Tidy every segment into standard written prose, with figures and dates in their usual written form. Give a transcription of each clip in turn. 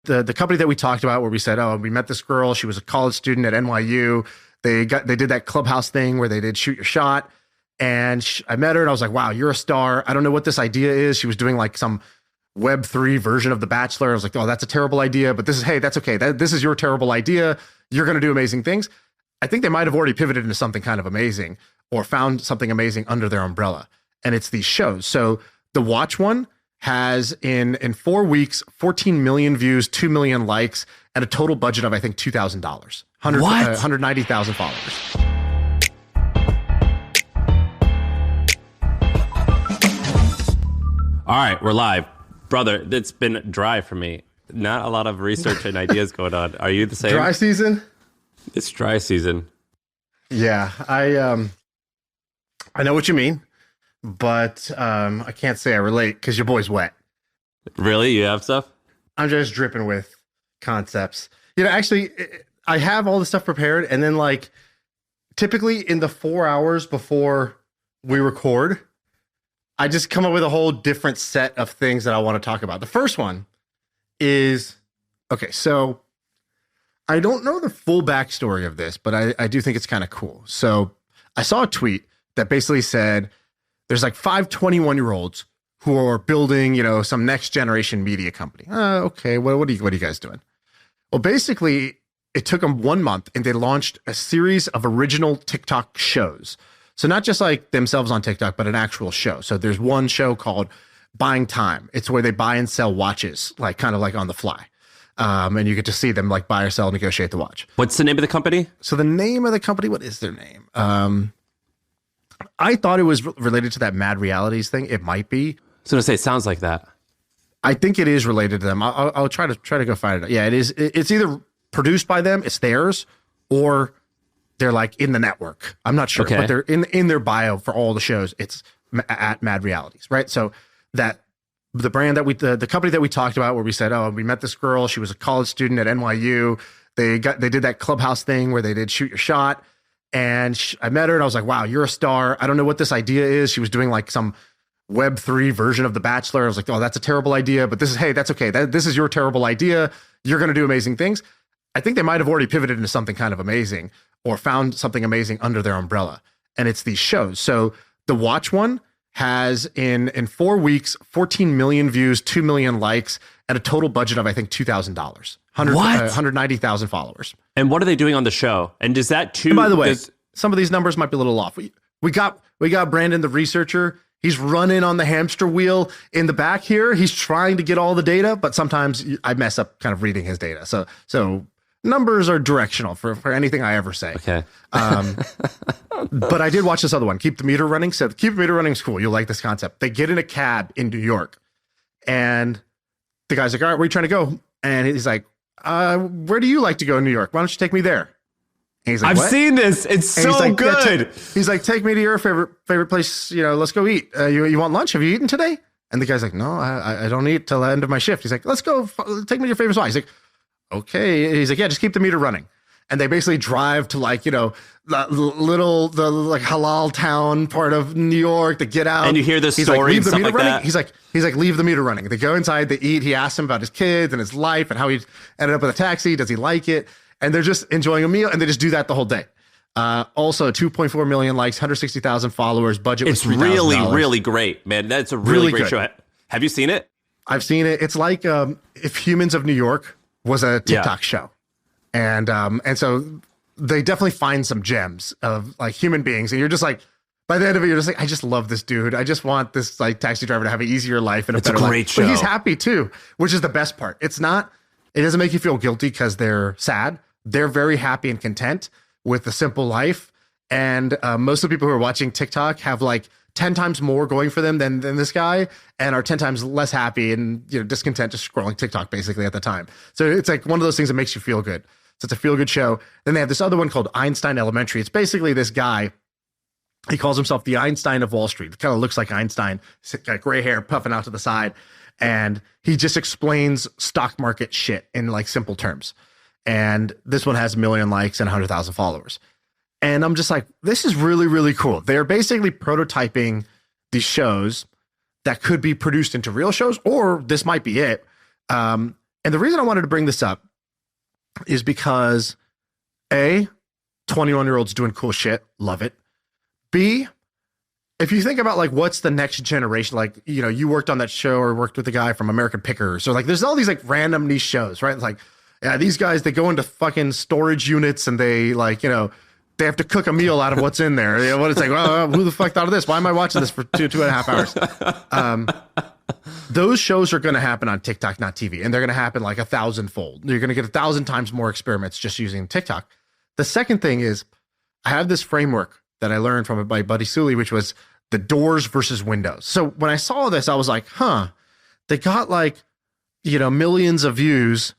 The company that we talked about where we said, oh, we met this girl. She was a college student at NYU. They did that Clubhouse thing where they did shoot your shot. And I met her and I was like, wow, you're a star. I don't know what this idea is. She was doing like some Web3 version of The Bachelor. I was like, oh, that's a terrible idea, but hey, that's okay. This is your terrible idea. You're going to do amazing things. I think they might have already pivoted into something kind of amazing or found something amazing under their umbrella. And it's these shows. So the Watch one has in 4 weeks, 14 million views, 2 million likes, and a total budget of, I think, $2,000. 190,000 followers. All right, we're live. Brother, it's been dry for me. Not a lot of research and ideas going on. Are you the same? Dry season? It's dry season. Yeah, I know what you mean, but I can't say I relate because your boy's wet. Really? You have stuff? I'm just dripping with concepts. You know, actually, I have all the stuff prepared, and then like typically in the 4 hours before we record, I just come up with a whole different set of things that I want to talk about. The first one is, okay, so I don't know the full backstory of this, but I do think it's kind of cool. So I saw a tweet that basically said there's like 5 21-year-olds who are building, you know, some next generation media company. Okay, what are you guys doing? Well, basically, it took them 1 month and they launched a series of original TikTok shows. So not just like themselves on TikTok, but an actual show. So there's one show called Buying Time. It's where they buy and sell watches, like kind of like on the fly. And you get to see them like buy or sell, negotiate the watch. What's the name of the company? So the name of the company, what is their name? I thought it was related to that Mad Realities thing. It might be. I was going to say, it sounds like that. I think it is related to them. I'll try to go find it. Yeah, it is. It's either produced by them, it's theirs, or they're like in the network. I'm not sure, but they're in their bio for all the shows. It's at Mad Realities, right? So that the brand that the company that we talked about where we said, oh, we met this girl. She was a college student at NYU. They did that Clubhouse thing where they did shoot your shot. And I met her and I was like, wow, you're a star. I don't know what this idea is. She was doing like some Web3 version of The Bachelor. I was like, oh, that's a terrible idea, but hey, that's okay. This is your terrible idea. You're going to do amazing things. I think they might have already pivoted into something kind of amazing or found something amazing under their umbrella. And it's these shows. So the Watch one has in 4 weeks, 14 million views, 2 million likes, and a total budget of, I think, $2,000. 190,000 followers. And what are they doing on the show? And does that too? And by the way, some of these numbers might be a little off. We got Brandon, the researcher. He's running on the hamster wheel in the back here. He's trying to get all the data, but sometimes I mess up kind of reading his data. So numbers are directional for anything I ever say. Okay. But I did watch this other one, Keep the Meter Running. So Keep the Meter Running is cool. You'll like this concept. They get in a cab in New York and the guy's like, all right, where are you trying to go? And he's like, where do you like to go in New York? Why don't you take me there? And he's like, I've seen this. It's so like, good. Yeah, he's like, take me to your favorite place. You know, let's go eat. You want lunch? Have you eaten today? And the guy's like, no, I don't eat till the end of my shift. He's like, let's go. Take me to your favorite spot. He's like, okay. He's like, yeah, just keep the meter running. And they basically drive to like, you know, the like halal town part of New York to get out. And you hear this he's story like, leave and the stuff meter like running. that. He's like, leave the meter running. They go inside, they eat. He asks him about his kids and his life and how he ended up with a taxi. Does he like it? And they're just enjoying a meal. And they just do that the whole day. Also 2.4 million likes, 160,000 followers, budget was $3,000. It's really great, man. That's a really great show. Have you seen it? I've seen it. It's like if Humans of New York was a TikTok show. And so they definitely find some gems of like human beings. And you're just like, by the end of it, you're just like, I just love this dude. I just want this like taxi driver to have an easier life and a better life. Show. But he's happy too, which is the best part. It doesn't make you feel guilty because they're sad. They're very happy and content with the simple life. And most of the people who are watching TikTok have like 10 times more going for them than this guy and are 10 times less happy and, you know, discontent just scrolling TikTok basically at the time. So it's like one of those things that makes you feel good. So it's a feel good show. Then they have this other one called Einstein Elementary. It's basically this guy. He calls himself the Einstein of Wall Street. It kind of looks like Einstein, got gray hair puffing out to the side. And he just explains stock market shit in like simple terms. And this one has 1 million likes and 100,000 followers. And I'm just like, this is really, really cool. They're basically prototyping these shows that could be produced into real shows, or this might be it. And the reason I wanted to bring this up is because A, 21-year-olds doing cool shit, love it. B, if you think about like what's the next generation, like, you know, you worked on that show or worked with a guy from American Pickers. So like there's all these like random niche shows, right? It's like, yeah, these guys, they go into fucking storage units and they like, you know, they have to cook a meal out of what's in there. You know, what it's like, well, who the fuck thought of this? Why am I watching this for 2.5 hours? Those shows are going to happen on TikTok, not TV. And they're going to happen like 1,000-fold. You're going to get 1,000 times more experiments just using TikTok. The second thing is I have this framework that I learned from my buddy Sully, which was the doors versus windows. So when I saw this, I was like, they got like, you know, millions of views,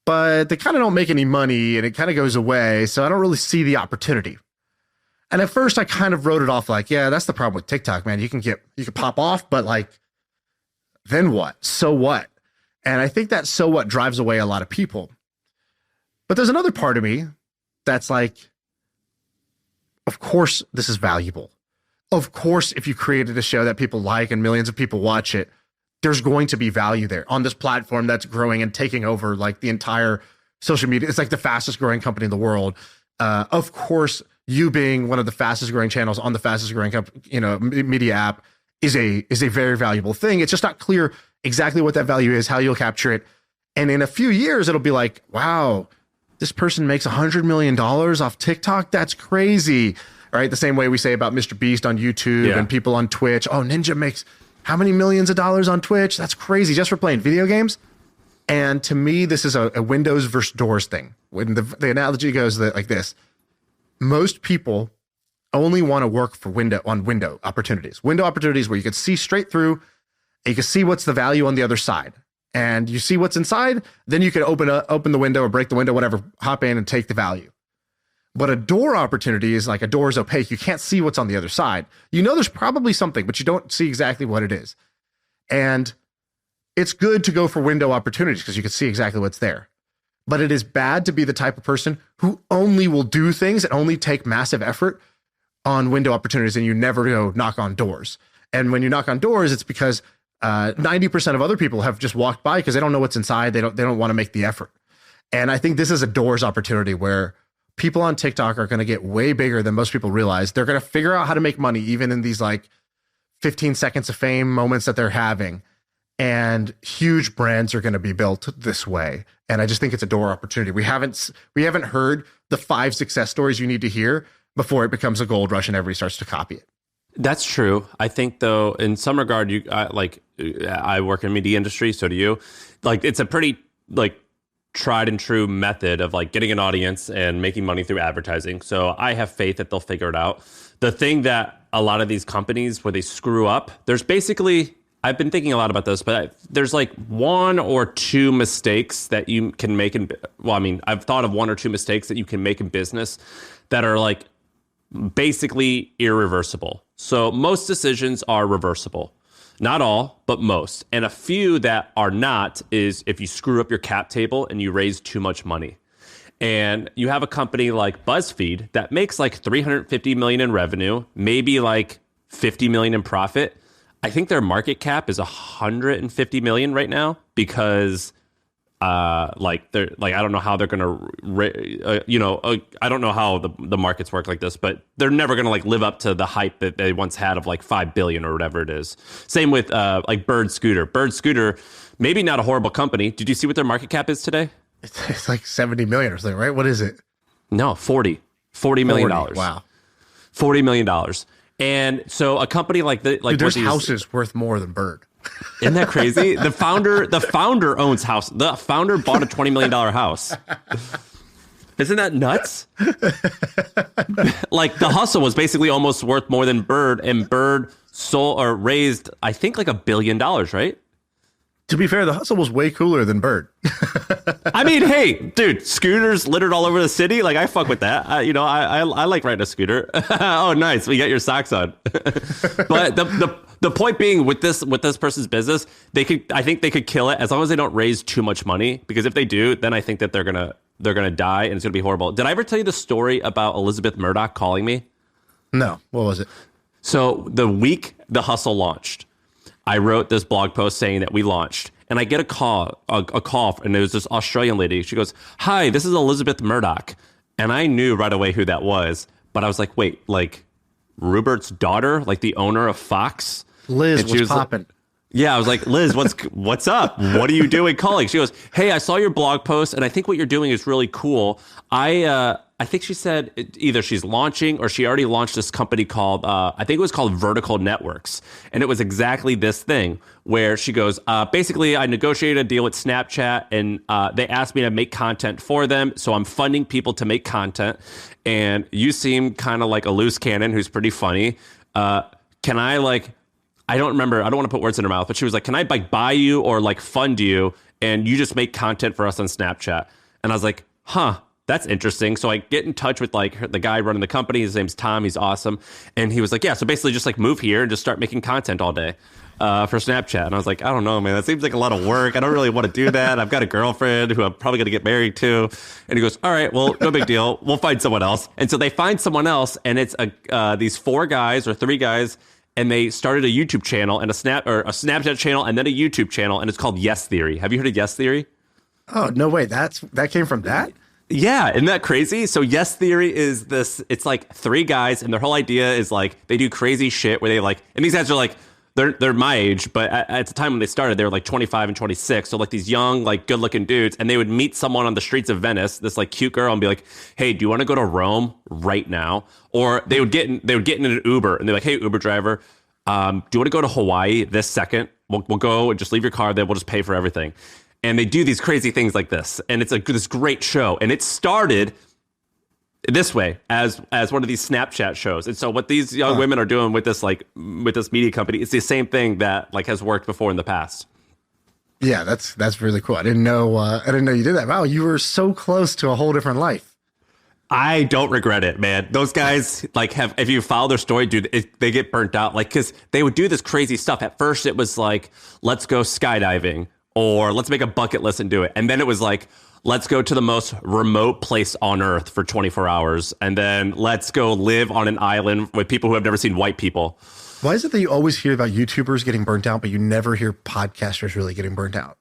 but they kind of don't make any money and it kind of goes away. So I don't really see the opportunity. And at first I kind of wrote it off like, yeah, that's the problem with TikTok, man. You can pop off, but like, then what? So what? And I think that so what drives away a lot of people. But there's another part of me that's like, of course, this is valuable. Of course, if you created a show that people like and millions of people watch it, there's going to be value there on this platform that's growing and taking over like the entire social media. It's like the fastest growing company in the world. Of course, you being one of the fastest growing channels on the fastest growing media app is a very valuable thing. It's just not clear exactly what that value is, how you'll capture it. And in a few years, it'll be like, wow, this person makes $100 million off TikTok. That's crazy. Right? The same way we say about Mr. Beast on YouTube and people on Twitch. Oh, Ninja makes how many millions of dollars on Twitch? That's crazy just for playing video games. And to me, this is a windows versus doors thing. When the analogy goes like this, most people only want to work for window opportunities. Window opportunities where you can see straight through, and you can see what's the value on the other side. And you see what's inside, then you can open the window or break the window, whatever, hop in and take the value. But a door opportunity is like a door is opaque. You can't see what's on the other side. You know there's probably something, but you don't see exactly what it is. And it's good to go for window opportunities because you can see exactly what's there. But it is bad to be the type of person who only will do things and only take massive effort on window opportunities and you never go knock on doors. And when you knock on doors, it's because 90% of other people have just walked by because they don't know what's inside. They don't want to make the effort. And I think this is a doors opportunity where people on TikTok are going to get way bigger than most people realize. They're going to figure out how to make money, even in these like 15 seconds of fame moments that they're having. And huge brands are going to be built this way. And I just think it's a door opportunity. We haven't heard the 5 success stories you need to hear before it becomes a gold rush and everybody starts to copy it. That's true. I think though, in some regard, I work in media industry. So do you. Like, it's a pretty like tried and true method of like getting an audience and making money through advertising. So I have faith that they'll figure it out. The thing that a lot of these companies where they screw up, there's basically, I've been thinking a lot about this, but there's like 1 or 2 mistakes that you can make I've thought of 1 or 2 mistakes that you can make in business that are like basically irreversible. So most decisions are reversible. Not all, but most. And a few that are not is if you screw up your cap table and you raise too much money. And you have a company like BuzzFeed that makes like $350 million in revenue, maybe like $50 million in profit. I think their market cap is $150 million right now because I don't know how they're going to, I don't know how the markets work like this, but they're never going to like live up to the hype that they once had of like 5 billion or whatever it is. Same with like Bird Scooter. Bird Scooter, maybe not a horrible company. Did you see what their market cap is today? It's like 70 million or something, right? What is it? No, $40 million. Wow. $40 million. And so a company like Dude, there's houses worth more than Bird. Isn't that crazy? The founder owns house. The founder bought a $20 million house. Isn't that nuts? Like the Hustle was basically almost worth more than Bird, and Bird sold or raised, I think, like $1 billion, right? To be fair, the Hustle was way cooler than Bird. I mean, hey, dude, scooters littered all over the city. Like, I fuck with that. I like riding a scooter. Oh, nice. We got your socks on. But the point being with this person's business, I think they could kill it as long as they don't raise too much money. Because if they do, then I think that they're gonna die and it's gonna be horrible. Did I ever tell you the story about Elizabeth Murdoch calling me? No. What was it? So the week the Hustle launched, I wrote this blog post saying that we launched, and I get a call, and it was this Australian lady. She goes, "Hi, this is Elizabeth Murdoch," and I knew right away who that was. But I was like, "Wait, like Rupert's daughter, like the owner of Fox?" Liz, what's popping? Yeah, I was like, Liz, what's up? What are you doing calling? She goes, "Hey, I saw your blog post, and I think what you're doing is really cool. I think she said either she's launching or she already launched this company called, I think it was called Vertical Networks. And it was exactly this thing where she goes, basically, I negotiated a deal with Snapchat, and they asked me to make content for them. So I'm funding people to make content. And you seem kind of like a loose cannon who's pretty funny. Can I like... I don't remember. I don't want to put words in her mouth, but she was like, "Can I like buy you or like fund you, and you just make content for us on Snapchat?" And I was like, "Huh, that's interesting." So I get in touch with like the guy running the company. His name's Tom. He's awesome, and he was like, "Yeah, so basically just like move here and just start making content all day for Snapchat." And I was like, "I don't know, man. That seems like a lot of work. I don't really want to do that. I've got a girlfriend who I'm probably going to get married to." And he goes, "All right, well, no big deal. We'll find someone else." And so they find someone else, and it's these 4 guys or 3 guys. And they started a YouTube channel and a Snapchat channel and then a YouTube channel, and it's called Yes Theory. Have you heard of Yes Theory? Oh, no way. That came from that? Yeah, isn't that crazy? So Yes Theory is this, it's like 3 guys, and their whole idea is like they do crazy shit where they like, and these guys are like, they're my age, but at the time when they started, they were like 25 and 26. So like these young, like good looking dudes, and they would meet someone on the streets of Venice, this like cute girl, and be like, "Hey, do you want to go to Rome right now?" Or they would get in an Uber, and they're like, "Hey, Uber driver, do you want to go to Hawaii this second? We'll go and just leave your car there. We'll just pay for everything." And they do these crazy things like this, and it's this great show. And it started this way as one of these Snapchat shows. And so what these young women are doing with this media company, it's the same thing that like has worked before in the past. Yeah, that's really cool. I didn't know you did that. Wow, you were so close to a whole different life. I don't regret it, man. Those guys like if you follow their story, dude, they get burnt out. Like, cause they would do this crazy stuff. At first it was like, let's go skydiving, or let's make a bucket list and do it. And then it was like, let's go to the most remote place on Earth for 24 hours. And then let's go live on an island with people who have never seen white people. Why is it that you always hear about YouTubers getting burnt out, but you never hear podcasters really getting burnt out?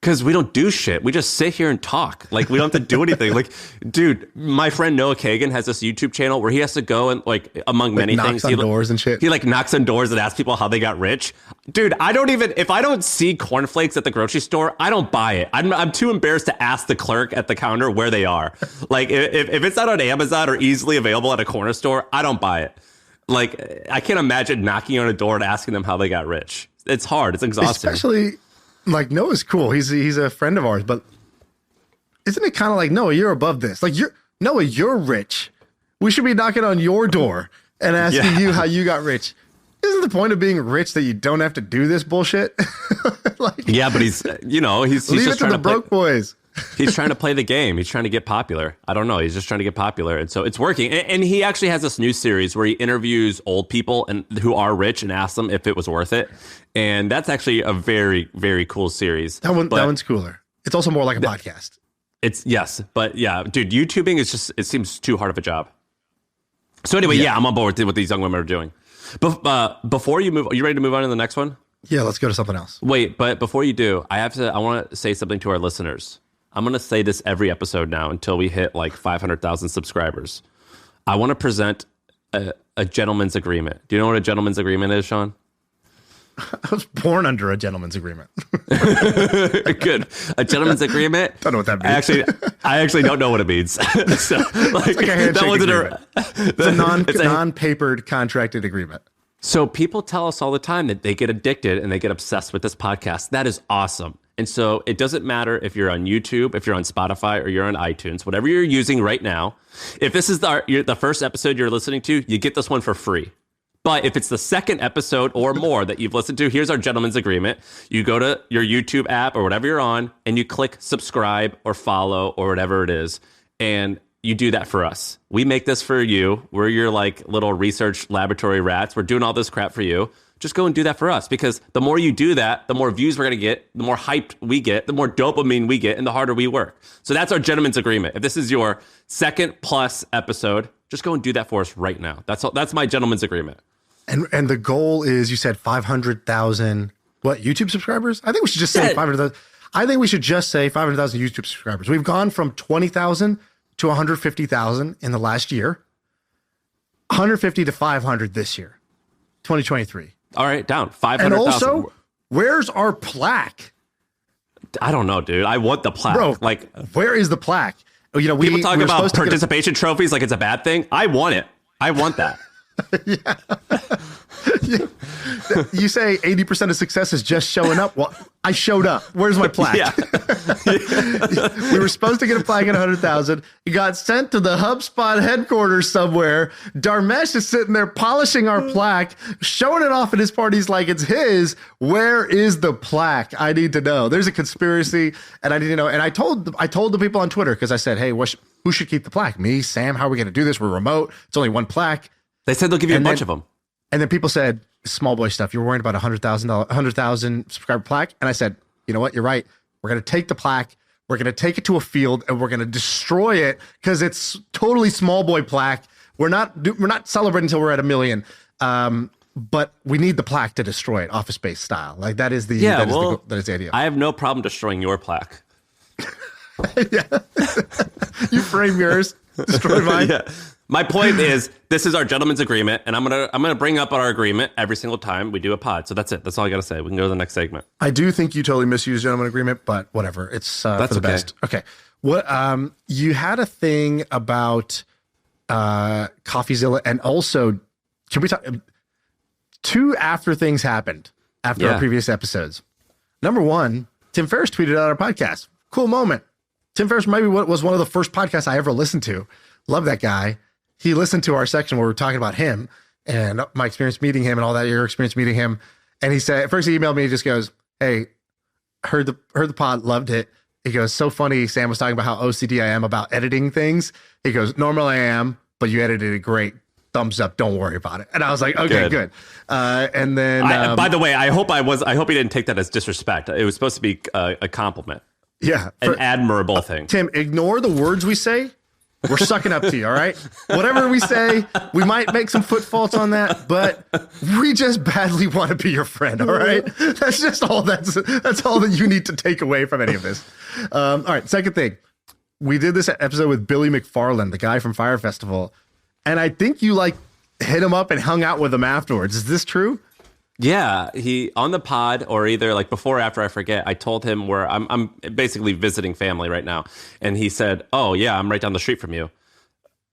Because we don't do shit. We just sit here and talk. Like, we don't have to do anything. Like, dude, my friend Noah Kagan has this YouTube channel where he has to go and, like, among many things. Knocks on doors and shit. He, like, knocks on doors and asks people how they got rich. Dude, if I don't see cornflakes at the grocery store, I don't buy it. I'm too embarrassed to ask the clerk at the counter where they are. Like, if it's not on Amazon or easily available at a corner store, I don't buy it. Like, I can't imagine knocking on a door and asking them how they got rich. It's hard. It's exhausting. Especially... like, Noah's cool. He's a friend of ours, but isn't it kind of like, Noah, you're above this? Like, you're rich. We should be knocking on your door and asking you how you got rich. Isn't the point of being rich that you don't have to do this bullshit? Like, yeah, but he's just trying to broke boys. He's trying to play the game. He's trying to get popular. I don't know. He's just trying to get popular. And so it's working. And he actually has this new series where he interviews old people and who are rich and asks them if it was worth it. And that's actually a very, very cool series. That one's cooler. It's also more like a podcast. Yes. But yeah, dude, YouTubing is just, it seems too hard of a job. So anyway, yeah I'm on board with what these young women are doing. But before you move, are you ready to move on to the next one? Yeah, let's go to something else. Wait, but before you do, I want to say something to our listeners. I'm going to say this every episode now until we hit like 500,000 subscribers. I want to present a gentleman's agreement. Do you know what a gentleman's agreement is, Shaan? I was born under a gentleman's agreement. Good. A gentleman's agreement? Don't know what that means. I actually don't know what it means. So, like, it's like a handshake agreement. It's a non-papered contracted agreement. So people tell us all the time that they get addicted and they get obsessed with this podcast. That is awesome. And so it doesn't matter if you're on YouTube, if you're on Spotify, or you're on iTunes, whatever you're using right now. If this is the first episode you're listening to, you get this one for free. But if it's the second episode or more that you've listened to, here's our gentleman's agreement. You go to your YouTube app or whatever you're on, and you click subscribe or follow or whatever it is. And you do that for us. We make this for you. We're your like little research laboratory rats. We're doing all this crap for you. Just go and do that for us, because the more you do that, the more views we're going to get, the more hyped we get, the more dopamine we get, and the harder we work. So that's our gentleman's agreement. If this is your second plus episode, just go and do that for us right now. That's my gentleman's agreement. And the goal is, you said 500,000 What, YouTube subscribers? I think we should just say 500,000. I think we should just say 500,000 YouTube subscribers. We've gone from 20,000 to 150,000 in the last year. 150 to 500 this year, 2023. All right, down 500,000. And also, where's our plaque? I don't know, dude. I want the plaque. Bro, like, where is the plaque? You know, people talk about participation trophies like it's a bad thing. I want it. I want that. Yeah. You say 80% of success is just showing up. Well, I showed up. Where's my plaque? Yeah. We were supposed to get a plaque at 100,000. It got sent to the HubSpot headquarters somewhere. Dharmesh is sitting there polishing our plaque, showing it off at his parties like it's his. Where is the plaque? I need to know. There's a conspiracy, and I need to know. And I told the people on Twitter, because I said, hey, who should keep the plaque? Me, Sam? How are we going to do this? We're remote. It's only one plaque. They said they'll give you a bunch of them. And then people said, small boy stuff. You're worried about $100,000 subscriber plaque. And I said, you know what? You're right. We're going to take the plaque. We're going to take it to a field and we're going to destroy it because it's totally small boy plaque. We're not celebrating until we're at 1 million. But we need the plaque to destroy it, Office Space style. Like that is the idea. I have no problem destroying your plaque. Yeah. You frame yours, destroy mine. Yeah. My point is, this is our gentleman's agreement, and I'm gonna bring up our agreement every single time we do a pod. So that's it. That's all I gotta say. We can go to the next segment. I do think you totally misused gentleman agreement, but whatever. It's for the best. Okay. What you had a thing about Coffeezilla, and also can we talk? 2 after things happened after our previous episodes. Number 1, Tim Ferriss tweeted out our podcast. Cool moment. Tim Ferriss maybe was one of the first podcasts I ever listened to. Love that guy. He listened to our section where we were talking about him and my experience meeting him and all that, your experience meeting him. And he said, first he emailed me, he just goes, hey, heard the pod, loved it. He goes, so funny. Sam was talking about how OCD I am about editing things. He goes, normally I am, but you edited it great. Thumbs up. Don't worry about it. And I was like, okay, good. And then, by the way, I hope he didn't take that as disrespect. It was supposed to be a compliment. Yeah. An admirable thing. Tim, ignore the words we say. We're sucking up to you, all right? Whatever we say, we might make some foot faults on that, but we just badly want to be your friend, all right? That's just all that's all that you need to take away from any of this. All right, second thing. We did this episode with Billy McFarland, the guy from Fire Festival, and I think you hit him up and hung out with him afterwards. Is this true? Yeah, he on the pod, or either before or after, I forget. I told him where I'm basically visiting family right now, and he said, "Oh yeah, I'm right down the street from you."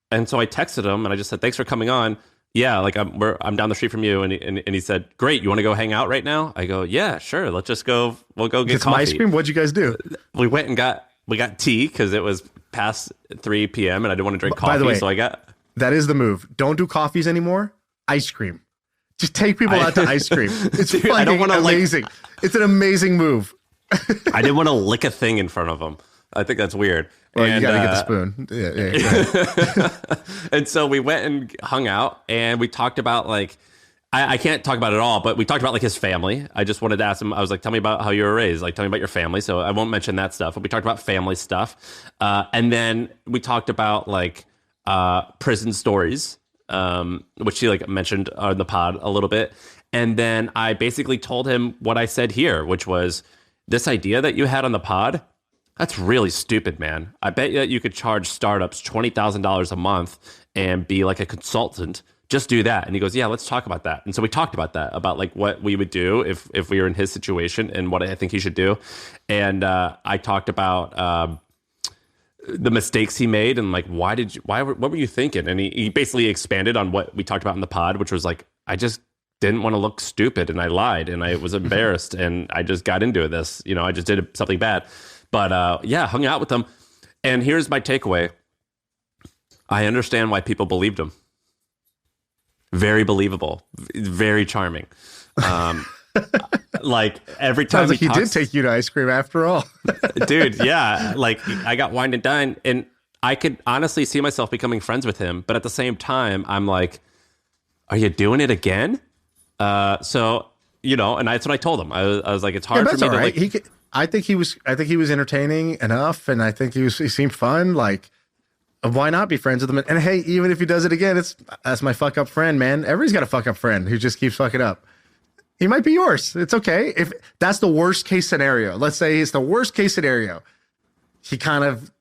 And so I texted him and I just said, "Thanks for coming on." Yeah, I'm down the street from you, and he said, "Great, you want to go hang out right now?" I go, "Yeah, sure. Let's just go. We'll go get some coffee." Ice cream. What'd you guys do? We went and got tea because it was past 3 p.m. and I didn't want to drink coffee. By the way, so that is the move. Don't do coffees anymore. Ice cream. Just take people out to ice cream. It's dude, fucking amazing. It's an amazing move. I didn't want to lick a thing in front of them. I think that's weird. Well, you got to get the spoon. Yeah. And so we went and hung out, and we talked about I can't talk about it all, but we talked about his family. I just wanted to ask him. I was like, "Tell me about how you were raised. Tell me about your family." So I won't mention that stuff. But we talked about family stuff, and then we talked about prison stories. Which he mentioned on the pod a little bit. And then I basically told him what I said here, which was this idea that you had on the pod. That's really stupid, man. I bet that you could charge startups $20,000 a month and be a consultant. Just do that. And he goes, yeah, let's talk about that. And so we talked about that, about what we would do if we were in his situation and what I think he should do. And I talked about the mistakes he made and what were you thinking? And he basically expanded on what we talked about in the pod, which was I just didn't want to look stupid and I lied and I was embarrassed and I just got into this, I just did something bad. But hung out with him. And here's my takeaway. I understand why people believed him. Very believable, very charming. Every time sounds he did take you to ice cream after all. Dude, yeah. I got wined and dined, and I could honestly see myself becoming friends with him. But at the same time, I'm like, are you doing it again? So, and that's what I told him. I was like, it's hard for me to right. I think he was entertaining enough, and I think he seemed fun. Why not be friends with him? And hey, even if he does it again, that's my fuck up friend, man. Everybody's got a fuck up friend who just keeps fucking up. He might be yours. It's okay. If that's the worst case scenario, let's say it's the worst case scenario. He kind of,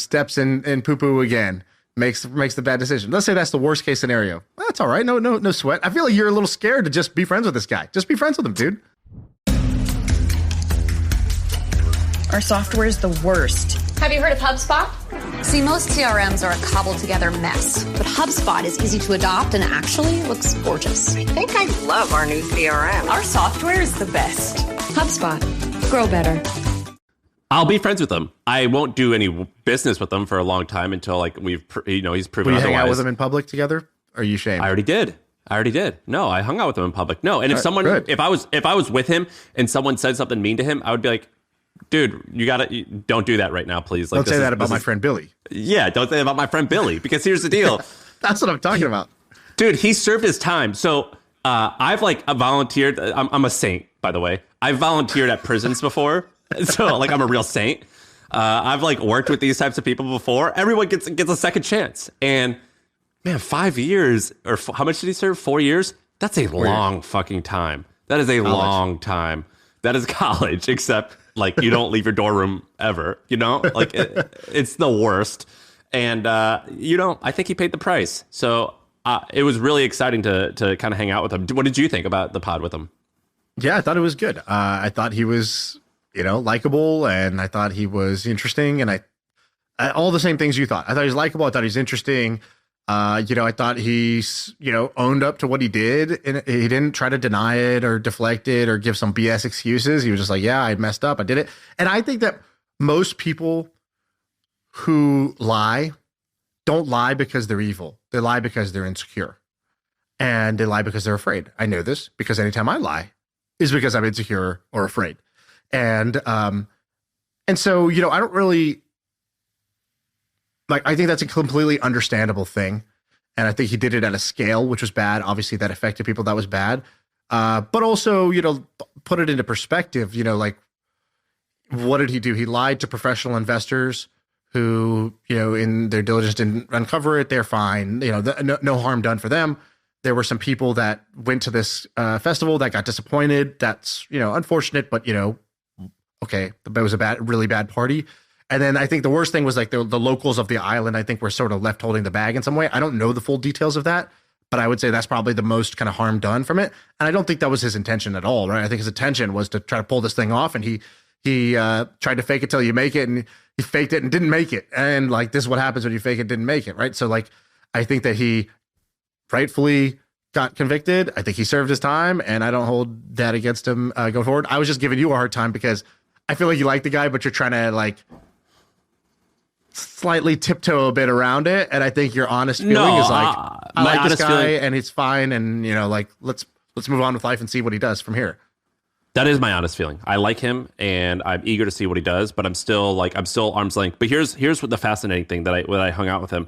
steps in poo-poo again, makes the bad decision. Let's say that's the worst case scenario. That's all right. No sweat. I feel like you're a little scared to just be friends with this guy. Just be friends with him, dude. Our software is the worst. Have you heard of HubSpot? See, most CRMs are a cobbled together mess, but HubSpot is easy to adopt and actually looks gorgeous. I think I love our new CRM. Our software is the best. HubSpot. Grow better. I'll be friends with him. I won't do any business with him for a long time until he's proven otherwise. Will you hang out with him in public together? Or are you ashamed? I already did. No, I hung out with him in public. No, and if I was with him and someone said something mean to him, I would be like, dude, don't do that right now, please. Don't say that about my friend Billy. Yeah, don't say that about my friend Billy, because here's the deal. That's what I'm talking about. Dude, he served his time. So I've volunteered. I'm a saint, by the way. I've volunteered at prisons before. So I'm a real saint. I've worked with these types of people before. Everyone gets a second chance. And man, 5 years, or how much did he serve? 4 years? That's a long fucking time. That is a long time. That is college, except you don't leave your dorm room ever, it's the worst. And, I think he paid the price. So it was really exciting to kind of hang out with him. What did you think about the pod with him? Yeah, I thought it was good. I thought he was, likable, and I thought he was interesting, and I all the same things you thought. I thought he was likable. I thought he was interesting. I thought he's, owned up to what he did, and he didn't try to deny it or deflect it or give some BS excuses. He was just like, yeah, I messed up. I did it. And I think that most people who lie don't lie because they're evil. They lie because they're insecure, and they lie because they're afraid. I know this because anytime I lie is because I'm insecure or afraid. And so, I don't really, I think that's a completely understandable thing. And I think he did it at a scale, which was bad. Obviously, that affected people. That was bad. But also, put it into perspective, what did he do? He lied to professional investors who, in their diligence didn't uncover it. They're fine. No harm done for them. There were some people that went to this festival that got disappointed. That's, unfortunate, but, okay, it was a really bad party. And then I think the worst thing was the locals of the island, I think, were sort of left holding the bag in some way. I don't know the full details of that, but I would say that's probably the most kind of harm done from it. And I don't think that was his intention at all, right? I think his intention was to try to pull this thing off, and he tried to fake it till you make it, and he faked it and didn't make it. And this is what happens when you fake it, didn't make it, right? So I think that he rightfully got convicted. I think he served his time, and I don't hold that against him going forward. I was just giving you a hard time because I feel like you like the guy, but you're trying to slightly tiptoe a bit around it. And I think your honest feeling is I like this guy and he's fine. And, let's move on with life and see what he does from here. That is my honest feeling. I like him, and I'm eager to see what he does, but I'm still arm's length. But here's what the fascinating thing when I hung out with him.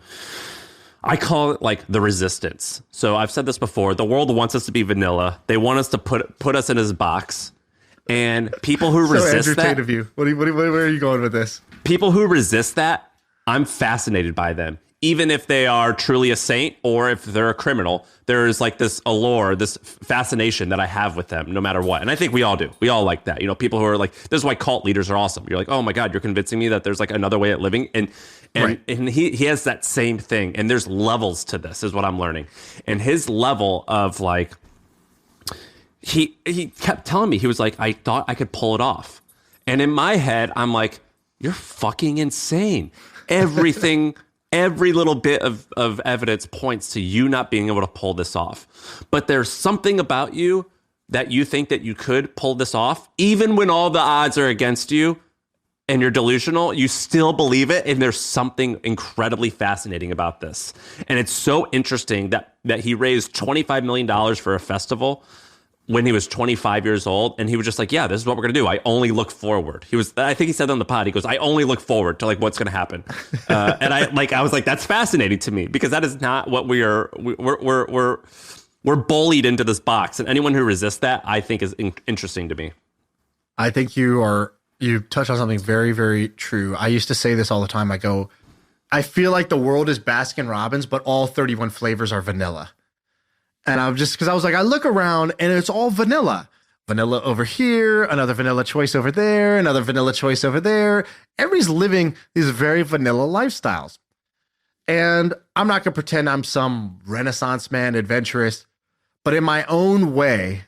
I call it the resistance. So I've said this before. The world wants us to be vanilla. They want us to put us in his box. And people who resist that, of you. Where are you going with this? People who resist that, I'm fascinated by them. Even if they are truly a saint or if they're a criminal, there's this allure, this fascination that I have with them, no matter what. And I think we all do. We all like that. People who are this is why cult leaders are awesome. You're oh my God, you're convincing me that there's another way at living. And right. And he has that same thing. And there's levels to this, is what I'm learning. And his level of he kept telling me, he was I thought I could pull it off. And in my head, I'm you're fucking insane. Everything, every little bit of evidence points to you not being able to pull this off. But there's something about you that you think that you could pull this off, even when all the odds are against you and you're delusional, you still believe it. And there's something incredibly fascinating about this. And it's so interesting that he raised $25 million for a festival when he was 25 years old, and he was just yeah, this is what we're going to do. I only look forward. I think he said on the pod, he goes, I only look forward to what's going to happen. And I was that's fascinating to me, because that is not what we're bullied into this box. And anyone who resists that, I think, is interesting to me. I think you touched on something very, very true. I used to say this all the time. I feel like the world is Baskin Robbins, but all 31 flavors are vanilla. And I'm just, because I was like, I look around and it's all vanilla. Vanilla over here, another vanilla choice over there, another vanilla choice over there. Everybody's living these very vanilla lifestyles. And I'm not going to pretend I'm some Renaissance man, adventurist, but in my own way,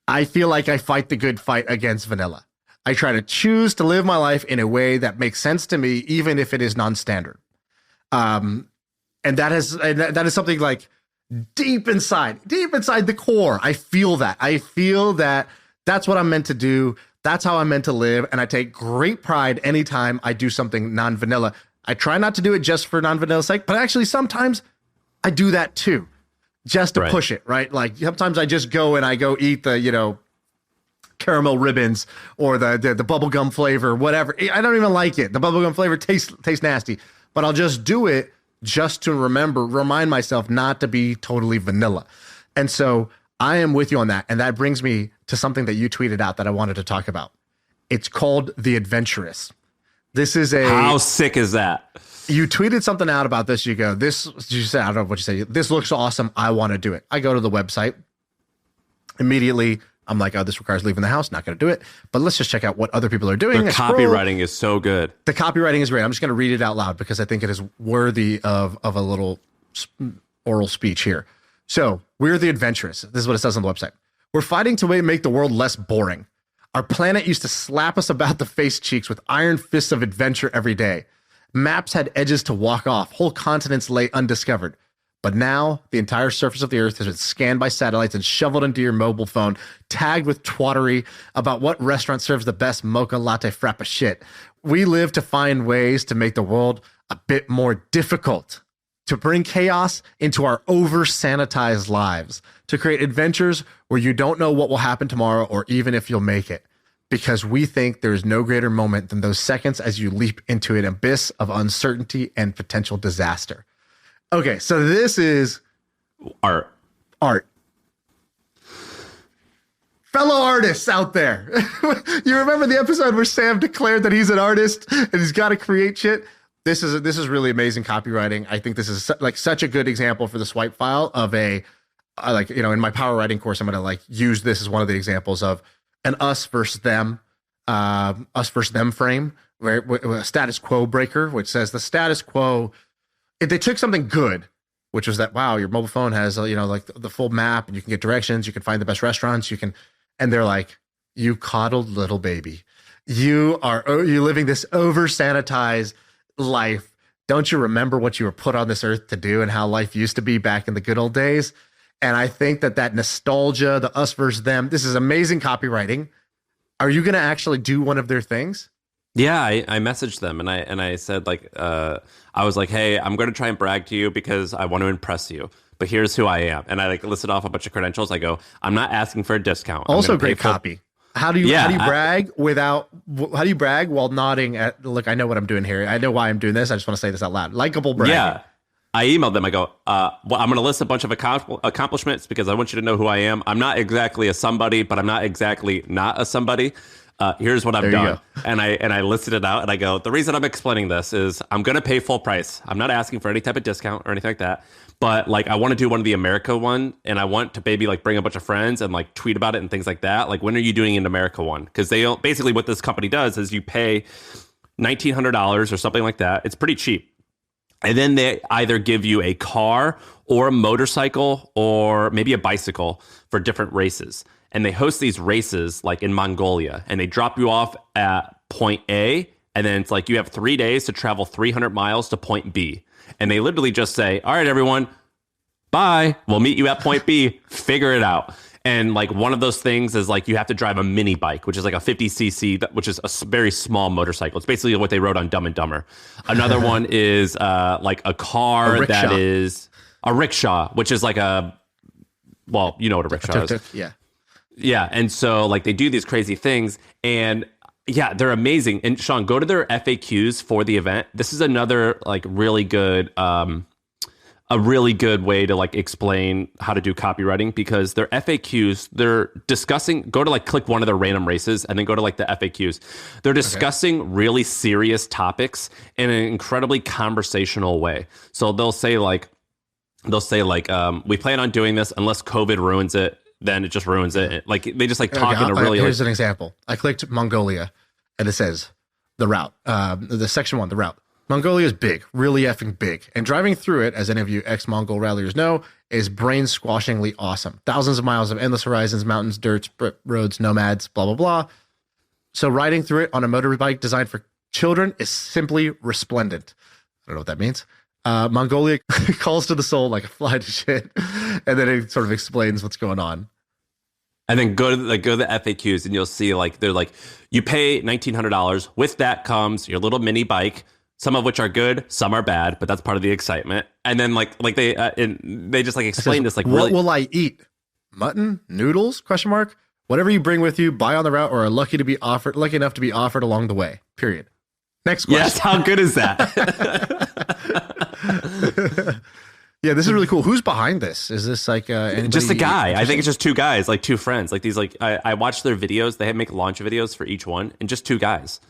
I feel like I fight the good fight against vanilla. I try to choose to live my life in a way that makes sense to me, even if it is non-standard. And that is something like deep inside the core. I feel that. I feel that that's what I'm meant to do. That's how I'm meant to live. And I take great pride anytime I do something non-vanilla. I try not to do it just for non-vanilla sake, but actually sometimes I do that too, just to push it, right? Like sometimes I just go and I go eat the, caramel ribbons or the bubblegum flavor, whatever. I don't even like it. The bubblegum flavor tastes nasty, but I'll just do it just to remind myself not to be totally vanilla. And so I am with you on that. And that brings me to something that you tweeted out that I wanted to talk about. It's called The Adventurists. This is how sick is that? You tweeted something out about this. You go, you said, I don't know what you say. This looks awesome. I want to do it. I go to the website. Immediately, I'm like, oh, this requires leaving the house. Not going to do it. But let's just check out what other people are doing. The copywriting is so good. The copywriting is great. I'm just going to read it out loud because I think it is worthy of a little oral speech here. So, we're the Adventurists. This is what it says on the website. We're fighting to make the world less boring. Our planet used to slap us about the face cheeks with iron fists of adventure every day. Maps had edges to walk off. Whole continents lay undiscovered. But now, the entire surface of the Earth has been scanned by satellites and shoveled into your mobile phone, tagged with twattery about what restaurant serves the best mocha latte frappa shit. We live to find ways to make the world a bit more difficult, to bring chaos into our over-sanitized lives, to create adventures where you don't know what will happen tomorrow or even if you'll make it. Because we think there is no greater moment than those seconds as you leap into an abyss of uncertainty and potential disaster. Okay, so this is art. Fellow artists out there. You remember the episode where Sam declared that he's an artist and he's got to create shit? This is really amazing copywriting. I think this is like such a good example for the swipe file of in my power writing course, I'm going to use this as one of the examples of an us versus them frame, where a status quo breaker, which says the status quo, if they took something good, which was that, wow, your mobile phone has, the full map and you can get directions, you can find the best restaurants, and they're like, you coddled little baby. You're living this over sanitized life. Don't you remember what you were put on this earth to do and how life used to be back in the good old days? And I think that nostalgia, the us versus them, this is amazing copywriting. Are you going to actually do one of their things? Yeah, I messaged them and I said I was like, hey, I'm going to try and brag to you because I want to impress you. But here's who I am. And I listed off a bunch of credentials. I go, I'm not asking for a discount. Also great copy. How do you brag while nodding at, look, I know what I'm doing here. I know why I'm doing this. I just want to say this out loud. Likeable bragging. Yeah. I emailed them. I go, well, I'm going to list a bunch of accomplishments because I want you to know who I am. I'm not exactly a somebody, but I'm not exactly not a somebody. Here's what I've done. And I listed it out and I go, the reason I'm explaining this is I'm going to pay full price. I'm not asking for any type of discount or anything like that. But I want to do one of the America one and I want to maybe bring a bunch of friends and tweet about it and things like that. When are you doing an America one? Because basically what this company does is you pay $1,900 or something like that. It's pretty cheap. And then they either give you a car or a motorcycle or maybe a bicycle for different races. And they host these races in Mongolia and they drop you off at point A. And then it's you have 3 days to travel 300 miles to point B. And they literally just say, all right, everyone, bye. We'll meet you at point B. Figure it out. And one of those things is you have to drive a mini bike, which is a 50cc, which is a very small motorcycle. It's basically what they wrote on Dumb and Dumber. Another one is a car that is a rickshaw, which is you know what a rickshaw is. Yeah. Yeah. And so they do these crazy things and yeah, they're amazing. And Shaan, go to their FAQs for the event. This is another really good, a really good way to explain how to do copywriting because their FAQs, they're discussing, go to click one of their random races and then go to the FAQs. They're discussing really serious topics in an incredibly conversational way. So they'll say they'll say like, we plan on doing this unless COVID ruins it, then it just ruins it. Like they just like talk in a really. Here's an example. I clicked Mongolia, and it says the route, the section 1, the route. Mongolia is big, really effing big, and driving through it, as any of you ex-Mongol ralliers know, is brain-squashingly awesome. Thousands of miles of endless horizons, mountains, dirts, roads, nomads, blah blah blah. So riding through it on a motorbike designed for children is simply resplendent. I don't know what that means. Mongolia calls to the soul like a fly to shit, and then it sort of explains what's going on. And then go to the FAQs, and you'll see like they're like, you pay $1,900. With that comes your little mini bike. Some of which are good, some are bad, but that's part of the excitement. And then like they just like explain this like, what will I eat? Mutton, noodles? ? Whatever you bring with you, buy on the route, or are lucky enough to be offered along the way. Period. Next question. Yes, how good is that? Yeah, this is really cool. Who's behind this? Is this like just a guy? I think it's just two guys, like two friends. Like these, like I watched their videos. They make launch videos for each one, and just two guys.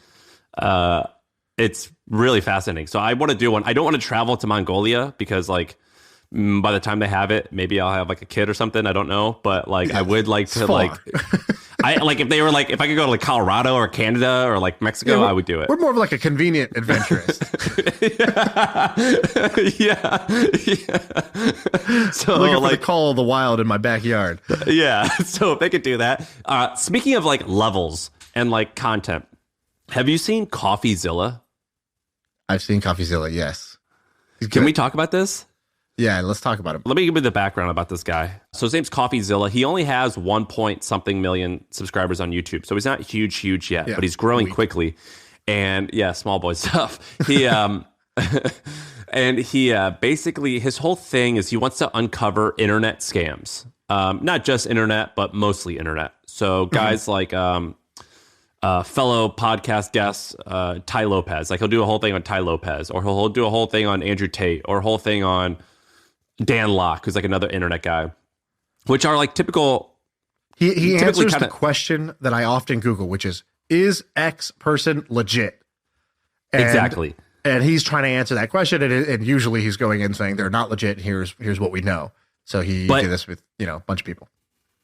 It's really fascinating. So I want to do one. I don't want to travel to Mongolia because like by the time they have it, maybe I'll have like a kid or something. I don't know, but like I would like to like. I like if they were like if I could go to like Colorado or Canada or like Mexico, I would do it. We're more of like a convenient adventurist. yeah. So looking for like the call of the wild in my backyard. Yeah. So if they could do that. Speaking of like levels and like content, have you seen Coffeezilla? I've seen Coffeezilla. Yes. Can we talk about this? Yeah, let's talk about him. Let me give you the background about this guy. So his name's Coffeezilla. He only has 1-point-something million subscribers on YouTube. So he's not huge yet, but he's growing quickly. And yeah, small boy stuff. He and he basically his whole thing is he wants to uncover internet scams. Not just internet, but mostly internet. So guys like fellow podcast guest Tai Lopez, like he'll do a whole thing on Tai Lopez, or he'll do a whole thing on Andrew Tate, or a whole thing on Dan Locke, who's like another internet guy, which are like typical. He answers the question that I often Google, which is X person legit? Exactly. And he's trying to answer that question, and usually he's going in saying they're not legit. Here's what we know. So he did this with a bunch of people.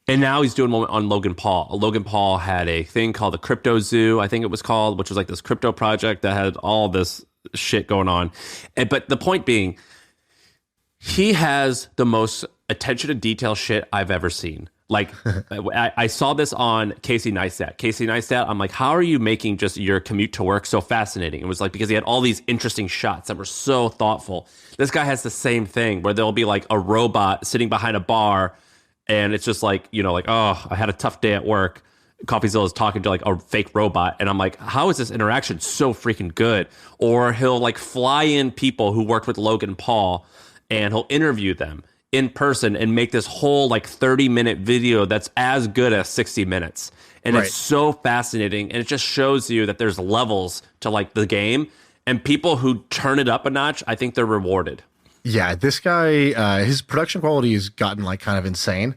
And now he's doing one on Logan Paul. Logan Paul had a thing called the Crypto Zoo, I think it was called, which was like this crypto project that had all this shit going on. But the point being, he has the most attention to detail shit I've ever seen. Like, I saw this on Casey Neistat. Casey Neistat, I'm like, how are you making just your commute to work so fascinating? It was like, because he had all these interesting shots that were so thoughtful. This guy has the same thing where there'll be like a robot sitting behind a bar, and it's just like, like, oh, I had a tough day at work. Coffeezilla is talking to like a fake robot. And I'm like, how is this interaction so freaking good? Or he'll like fly in people who worked with Logan Paul, and he'll interview them in person and make this whole like 30-minute video that's as good as 60 minutes. And It's so fascinating. And it just shows you that there's levels to like the game, and people who turn it up a notch, I think they're rewarded. Yeah, this guy, his production quality has gotten like kind of insane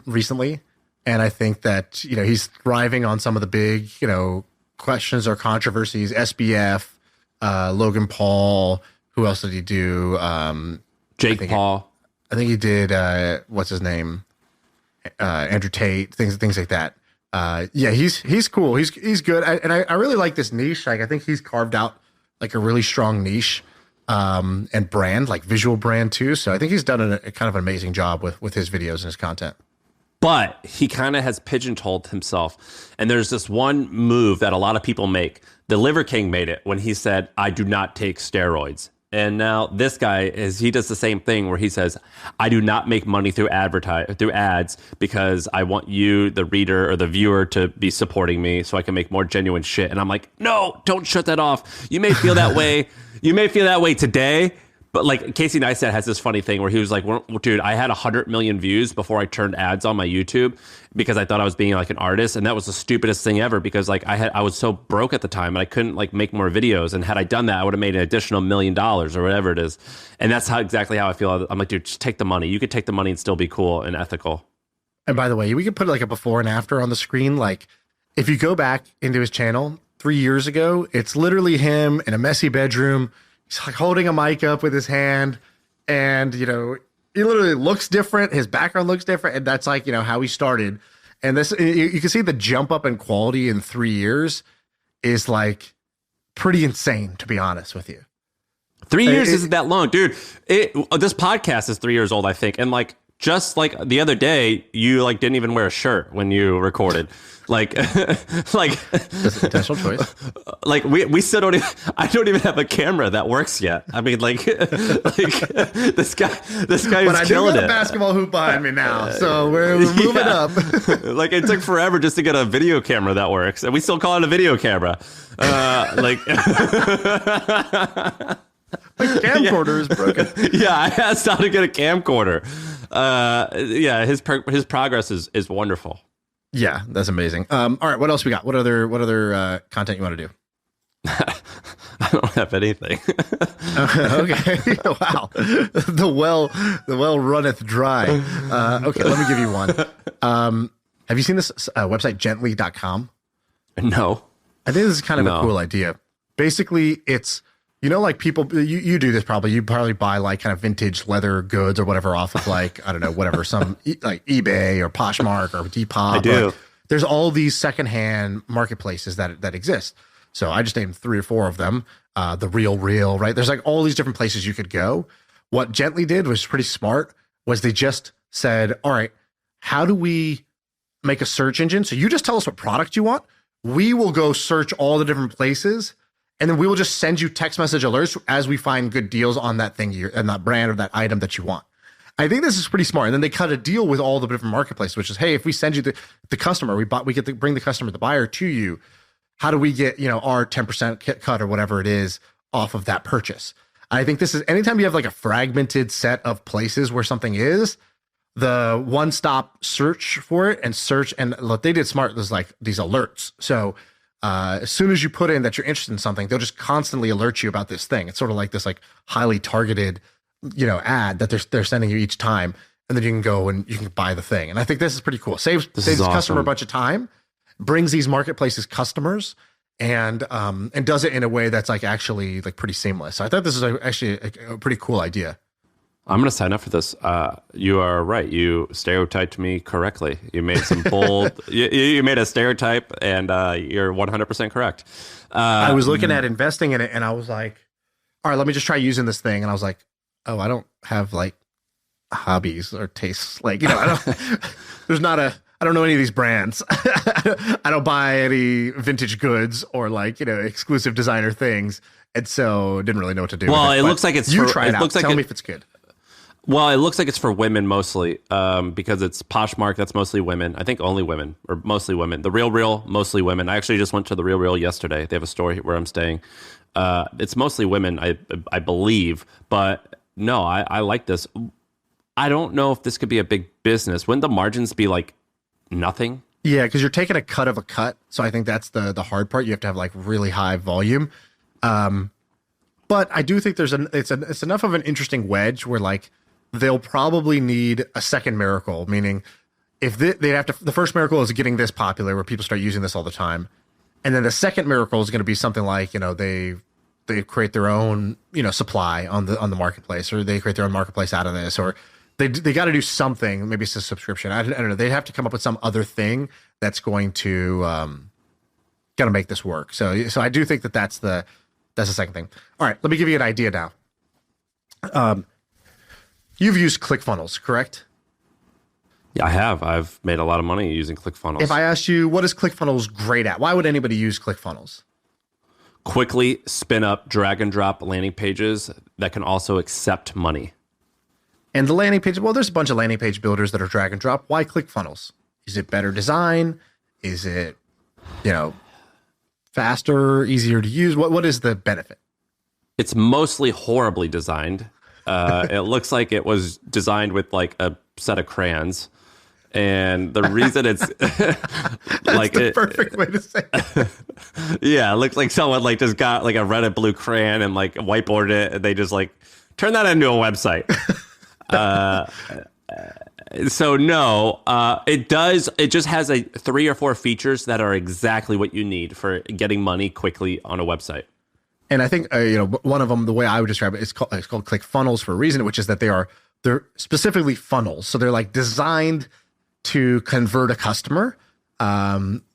recently. And I think that, he's thriving on some of the big, questions or controversies. SBF, Logan Paul. Who else did he do? Jake Paul. I think he did, what's his name? Andrew Tate, things like that. Yeah, he's cool. He's good. I really like this niche. Like, I think he's carved out like a really strong niche and brand, like visual brand too. So I think he's done a kind of an amazing job with his videos and his content. But he kind of has pigeonholed himself. And there's this one move that a lot of people make. The Liver King made it when he said, I do not take steroids. And now this guy he does the same thing where he says, I do not make money through ads because I want you, the reader or the viewer, to be supporting me so I can make more genuine shit. And I'm like, no, don't shut that off. You may feel that way. You may feel that way today. But like Casey Neistat has this funny thing where he was like, well, dude, I had 100 million views before I turned ads on my YouTube because I thought I was being like an artist. And that was the stupidest thing ever because like I was so broke at the time and I couldn't like make more videos. And had I done that, I would have made an additional $1 million or whatever it is. And that's exactly how I feel. I'm like, dude, just take the money. You could take the money and still be cool and ethical. And by the way, we could put like a before and after on the screen. Like if you go back into his channel 3 years ago, it's literally him in a messy bedroom. He's like holding a mic up with his hand, And, you know, he literally looks different. His background looks different. And that's like, you know, how he started. And this, you can see the jump up in quality in 3 years is like pretty insane, to be honest with you. 3 years isn't that long, dude. This podcast is 3 years old, I think. And like, just like the other day, you like didn't even wear a shirt when you recorded. Like, like that's an intentional choice. Like we still don't. I don't even have a camera that works yet. I mean, like this guy is killing it. But I do got a basketball hoop behind me now, so we're moving up. Like it took forever just to get a video camera that works, and we still call it a video camera. Like. My camcorder is broken. Yeah, I asked how to get a camcorder. Yeah, his progress is wonderful. Yeah, that's amazing. All right, what else we got? What other content you want to do? I don't have anything. Okay. Wow. The well runneth dry. Okay, let me give you one. Have you seen this website gently.com? No. I think this is kind of a cool idea. Basically, it's, you know, like people, you do this probably. You probably buy like kind of vintage leather goods or whatever off of like, I don't know, whatever, some like eBay or Poshmark or Depop. I do. There's all these secondhand marketplaces that exist. So I just named 3 or 4 of them. The Real, right? There's like all these different places you could go. What Gently did was pretty smart, was they just said, all right, how do we make a search engine? So you just tell us what product you want. We will go search all the different places. And then we will just send you text message alerts as we find good deals on that thing and that brand or that item that you want. I think this is pretty smart. And then they cut a deal with all the different marketplaces, which is, hey, if we send you the customer, we get to bring the customer, the buyer to you. How do we get, you know, our 10% cut or whatever it is off of that purchase? I think this is, anytime you have like a fragmented set of places where something is, the one-stop search for it and search, and what they did smart was like these alerts. So as soon as you put in that you're interested in something, they'll just constantly alert you about this thing. It's sort of like this like highly targeted, you know, ad that they're sending you each time, and then you can go and you can buy the thing. And I think this is pretty cool. Saves the customer a bunch of time, brings these marketplaces customers, and does it in a way that's like actually like pretty seamless. So I thought this is actually a pretty cool idea. I'm going to sign up for this. You are right. You stereotyped me correctly. You made some bold, you made a stereotype, and you're 100% correct. I was looking at investing in it, and I was like, all right, let me just try using this thing. And I was like, oh, I don't have like hobbies or tastes. Like, you know, I don't know any of these brands. I don't buy any vintage goods or like, you know, exclusive designer things. And so didn't really know what to do. Well, it looks like it's, try it out. Tell me if it's good. Well, it looks like it's for women mostly, because it's Poshmark. That's mostly women. I think only women, or mostly women. The Real, mostly women. I actually just went to the Real yesterday. They have a store where I'm staying. It's mostly women, I believe. But no, I like this. I don't know if this could be a big business. Wouldn't the margins be like nothing? Yeah, because you're taking a cut of a cut. So I think that's the hard part. You have to have like really high volume. But I do think it's enough of an interesting wedge where like they'll probably need a second miracle, meaning if they have to, the first miracle is getting this popular where people start using this all the time. And then the second miracle is going to be something like, you know, they create their own, you know, supply on the marketplace, or they create their own marketplace out of this, or they got to do something. Maybe it's a subscription. I don't know. They have to come up with some other thing that's going to make this work. So I do think that's the second thing. All right, let me give you an idea now. You've used ClickFunnels, correct? Yeah, I have. I've made a lot of money using ClickFunnels. If I asked you, what is ClickFunnels great at? Why would anybody use ClickFunnels? Quickly spin up, drag and drop landing pages that can also accept money. And the landing page, well, there's a bunch of landing page builders that are drag and drop. Why ClickFunnels? Is it better design? Is it, you know, faster, easier to use? What is the benefit? It's mostly horribly designed. It looks like it was designed with like a set of crayons. And the reason it's like the perfect way to say it. Yeah, it looks like someone like just got like a red and blue crayon and like whiteboarded it, and they just like turn that into a website. So no, it does. It just has 3 or 4 features that are exactly what you need for getting money quickly on a website. And I think one of them, the way I would describe it, it's called ClickFunnels for a reason, which is that they're specifically funnels. So they're like designed to convert a customer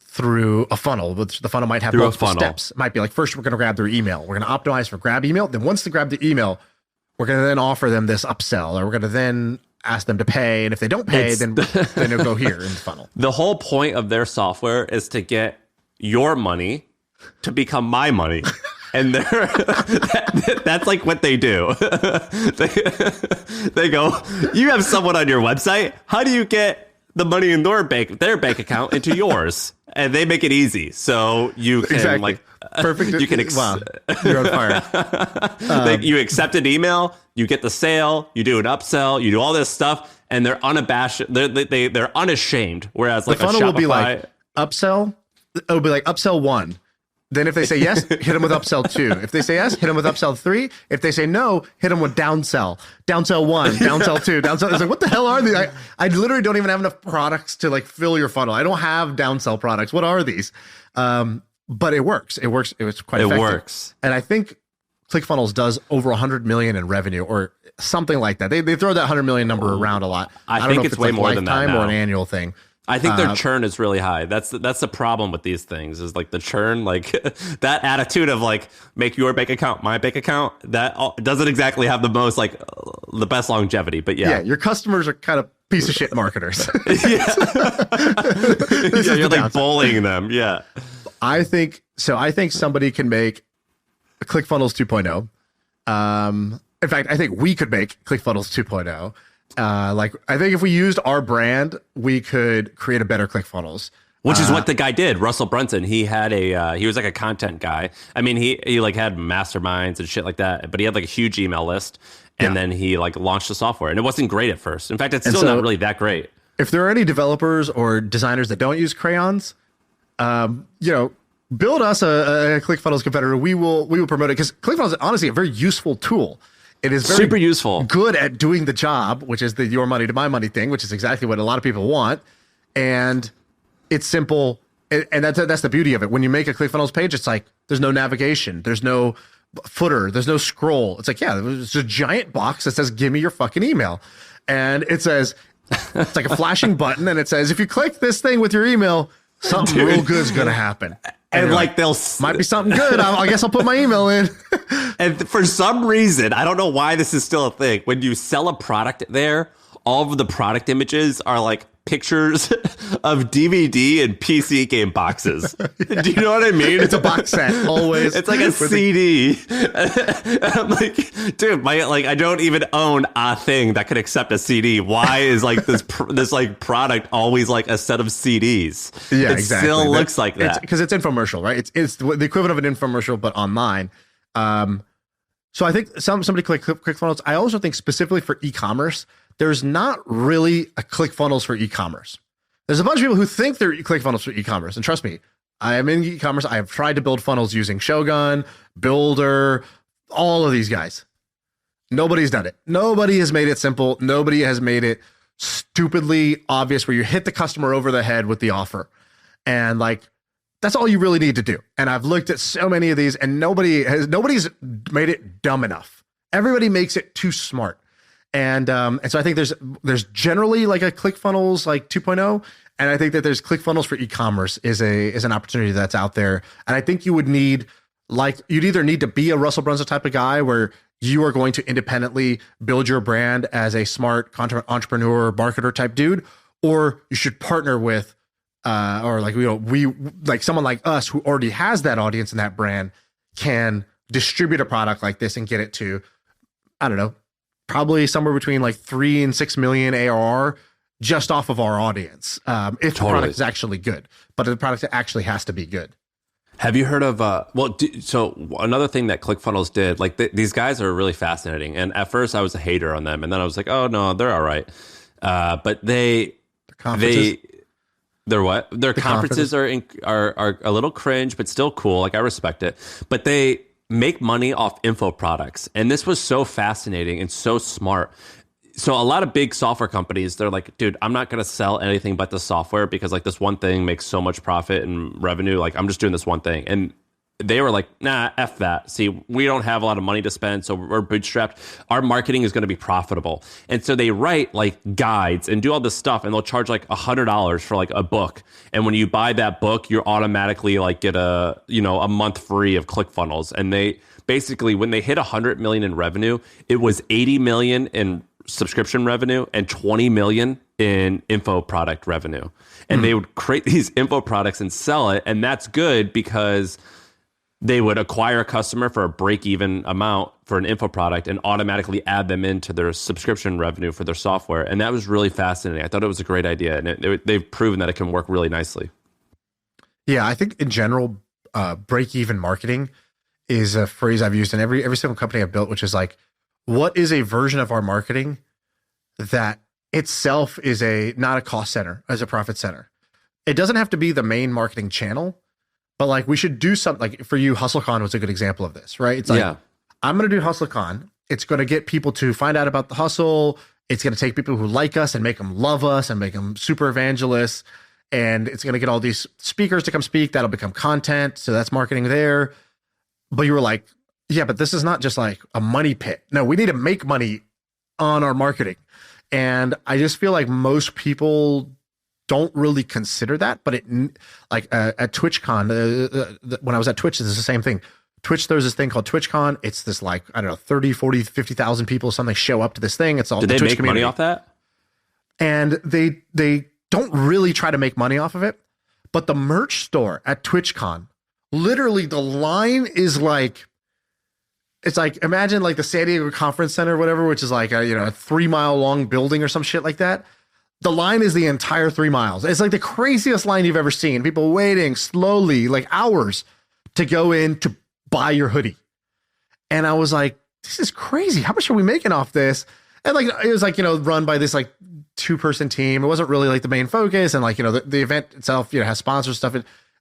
through a funnel. The funnel might have multiple steps. It might be like, first we're going to grab their email. We're going to optimize for grab email. Then once they grab the email, we're going to then offer them this upsell, or we're going to then ask them to pay. And if they don't pay, then it'll go here in the funnel. The whole point of their software is to get your money to become my money. And that's like what they do. They go, you have someone on your website. How do you get the money in their bank account into yours? And they make it easy. So you can perfect. You can wow, you're on fire. You accept an email, you get the sale, you do an upsell, you do all this stuff, and they're unabashed. They're unashamed. Whereas like the funnel a Shopify, will be like upsell. It'll be like upsell 1. Then if they say yes, hit them with upsell 2. If they say yes, hit them with upsell 3. If they say no, hit them with downsell. Downsell 1, downsell 2, downsell. It's like, what the hell are these? I literally don't even have enough products to like fill your funnel. I don't have downsell products. What are these? But it works. It works. It was quite effective. It works. And I think ClickFunnels does over 100 million in revenue or something like that. They throw that 100 million number around a lot. I don't think it's way more than that now. Or an annual thing. I think their churn is really high. That's the problem with these things is like the churn, like that attitude of like make your bank account my bank account. That doesn't exactly have the most like the best longevity. But yeah, your customers are kind of piece of shit marketers. Yeah, you're like bullying them. Yeah, I think so. I think somebody can make a ClickFunnels 2.0. In fact, I think we could make ClickFunnels 2.0. I think if we used our brand, we could create a better ClickFunnels. Which is what the guy did. Russell Brunson. He had he was like a content guy. I mean, he like had masterminds and shit like that, but he had like a huge email list. And then he like launched the software, and it wasn't great at first. In fact, it's still not really that great. If there are any developers or designers that don't use crayons, build us a ClickFunnels competitor. We will promote it because ClickFunnels is honestly a very useful tool. It is very super useful, good at doing the job, which is the your money to my money thing, which is exactly what a lot of people want. And it's simple. And that's the beauty of it. When you make a ClickFunnels page, it's like, there's no navigation. There's no footer. There's no scroll. It's like, there's a giant box that says, give me your fucking email. And it says, it's like a flashing button. And it says, if you click this thing with your email, something real good's going to happen. And like they'll might be something good. I guess I'll put my email in. And for some reason, I don't know why this is still a thing. When you sell a product there, all of the product images are like pictures of DVD and PC game boxes. Do you know what I mean? It's a box set, always. It's like a CD. I'm like, dude, I don't even own a thing that could accept a CD. Why is like this like product always like a set of CDs? Yeah, it exactly. Still looks like that because it's infomercial, right? It's the equivalent of an infomercial, but online. So I think somebody click ClickFunnels. I also think specifically for e-commerce, there's not really a ClickFunnels for e-commerce. There's a bunch of people who think they're ClickFunnels for e-commerce. And trust me, I am in e-commerce. I have tried to build funnels using Shogun, Builder, all of these guys. Nobody's done it. Nobody has made it simple. Nobody has made it stupidly obvious where you hit the customer over the head with the offer. And like, that's all you really need to do. And I've looked at so many of these and nobody's made it dumb enough. Everybody makes it too smart. And so I think there's generally like a ClickFunnels like 2.0, and I think that there's ClickFunnels for e-commerce is an opportunity that's out there. And I think you'd either need to be a Russell Brunson type of guy where you are going to independently build your brand as a smart entrepreneur, marketer type dude, or you should partner with someone like us who already has that audience and that brand can distribute a product like this and get it to, I don't know, probably somewhere between like 3 and 6 million ARR just off of our audience. If the product is actually good, but the product actually has to be good. Have you heard of, so another thing that ClickFunnels did, like these guys are really fascinating. And at first I was a hater on them. And then I was like, oh no, they're all right. But they're what? Their conferences are a little cringe, but still cool. Like I respect it, but they make money off info products. And this was so fascinating and so smart. So a lot of big software companies, they're like, dude, I'm not going to sell anything but the software because like this one thing makes so much profit and revenue. Like I'm just doing this one thing. And they were like, nah, F that. See, we don't have a lot of money to spend, so we're bootstrapped. Our marketing is going to be profitable. And so they write like guides and do all this stuff, and they'll charge like $100 for like a book. And when you buy that book, you automatically like get a month free of ClickFunnels. And they basically, when they hit 100 million in revenue, it was 80 million in subscription revenue and 20 million in info product revenue. And they would create these info products and sell it. And that's good because they would acquire a customer for a break-even amount for an info product and automatically add them into their subscription revenue for their software. And that was really fascinating. I thought it was a great idea. And they've proven that it can work really nicely. Yeah, I think in general, break-even marketing is a phrase I've used in every single company I've built, which is like, what is a version of our marketing that itself is not a cost center, as a profit center? It doesn't have to be the main marketing channel, but like we should do something. Like for you, HustleCon was a good example of this, right? It's like, I'm going to do HustleCon. It's going to get people to find out about the hustle. It's going to take people who like us and make them love us and make them super evangelists. And it's going to get all these speakers to come speak. That'll become content. So that's marketing there. But you were like, yeah, but this is not just like a money pit. No, we need to make money on our marketing. And I just feel like most people don't really consider that. But it, like at TwitchCon, when I was at Twitch, this is the same thing. Twitch, there's this thing called TwitchCon. It's this like, I don't know, 30, 40, 50,000 people, something show up to this thing. It's all Did the they Twitch make community. money off that? And they don't really try to make money off of it. But the merch store at TwitchCon, literally the line is like, it's like, imagine like the San Diego Conference Center or whatever, which is like a 3 mile long building or some shit like that. The line is the entire 3 miles. It's like the craziest line you've ever seen. People waiting slowly, like hours, to go in to buy your hoodie. And I was like, this is crazy. How much are we making off this? And like, it was like, run by this like 2-person team. It wasn't really like the main focus. And like, the event itself, has sponsor stuff.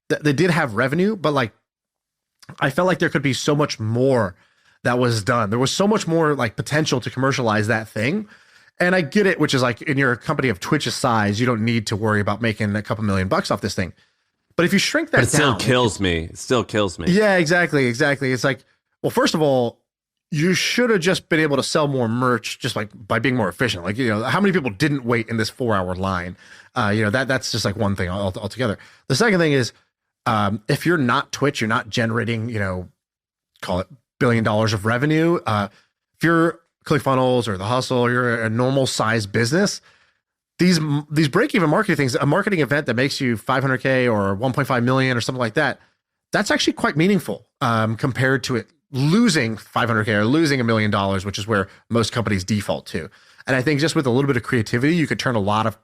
They did have revenue, but like, I felt like there could be so much more that was done. There was so much more like potential to commercialize that thing. And I get it, which is like in your company of Twitch's size, you don't need to worry about making a couple $1 million off this thing. But if you shrink that down, it still kills me. It still kills me. Yeah, exactly. It's like, well, first of all, you should have just been able to sell more merch just like by being more efficient. Like, how many people didn't wait in this 4-hour line? That's just like one thing altogether. The second thing is, if you're not Twitch, you're not generating, call it $1 billion of revenue. If you're ClickFunnels or The Hustle, you're a normal size business. These break-even marketing things, a marketing event that makes you $500K or 1.5 million or something like that, that's actually quite meaningful compared to it losing $500K or losing $1 million, which is where most companies default to. And I think just with a little bit of creativity, you could turn a lot of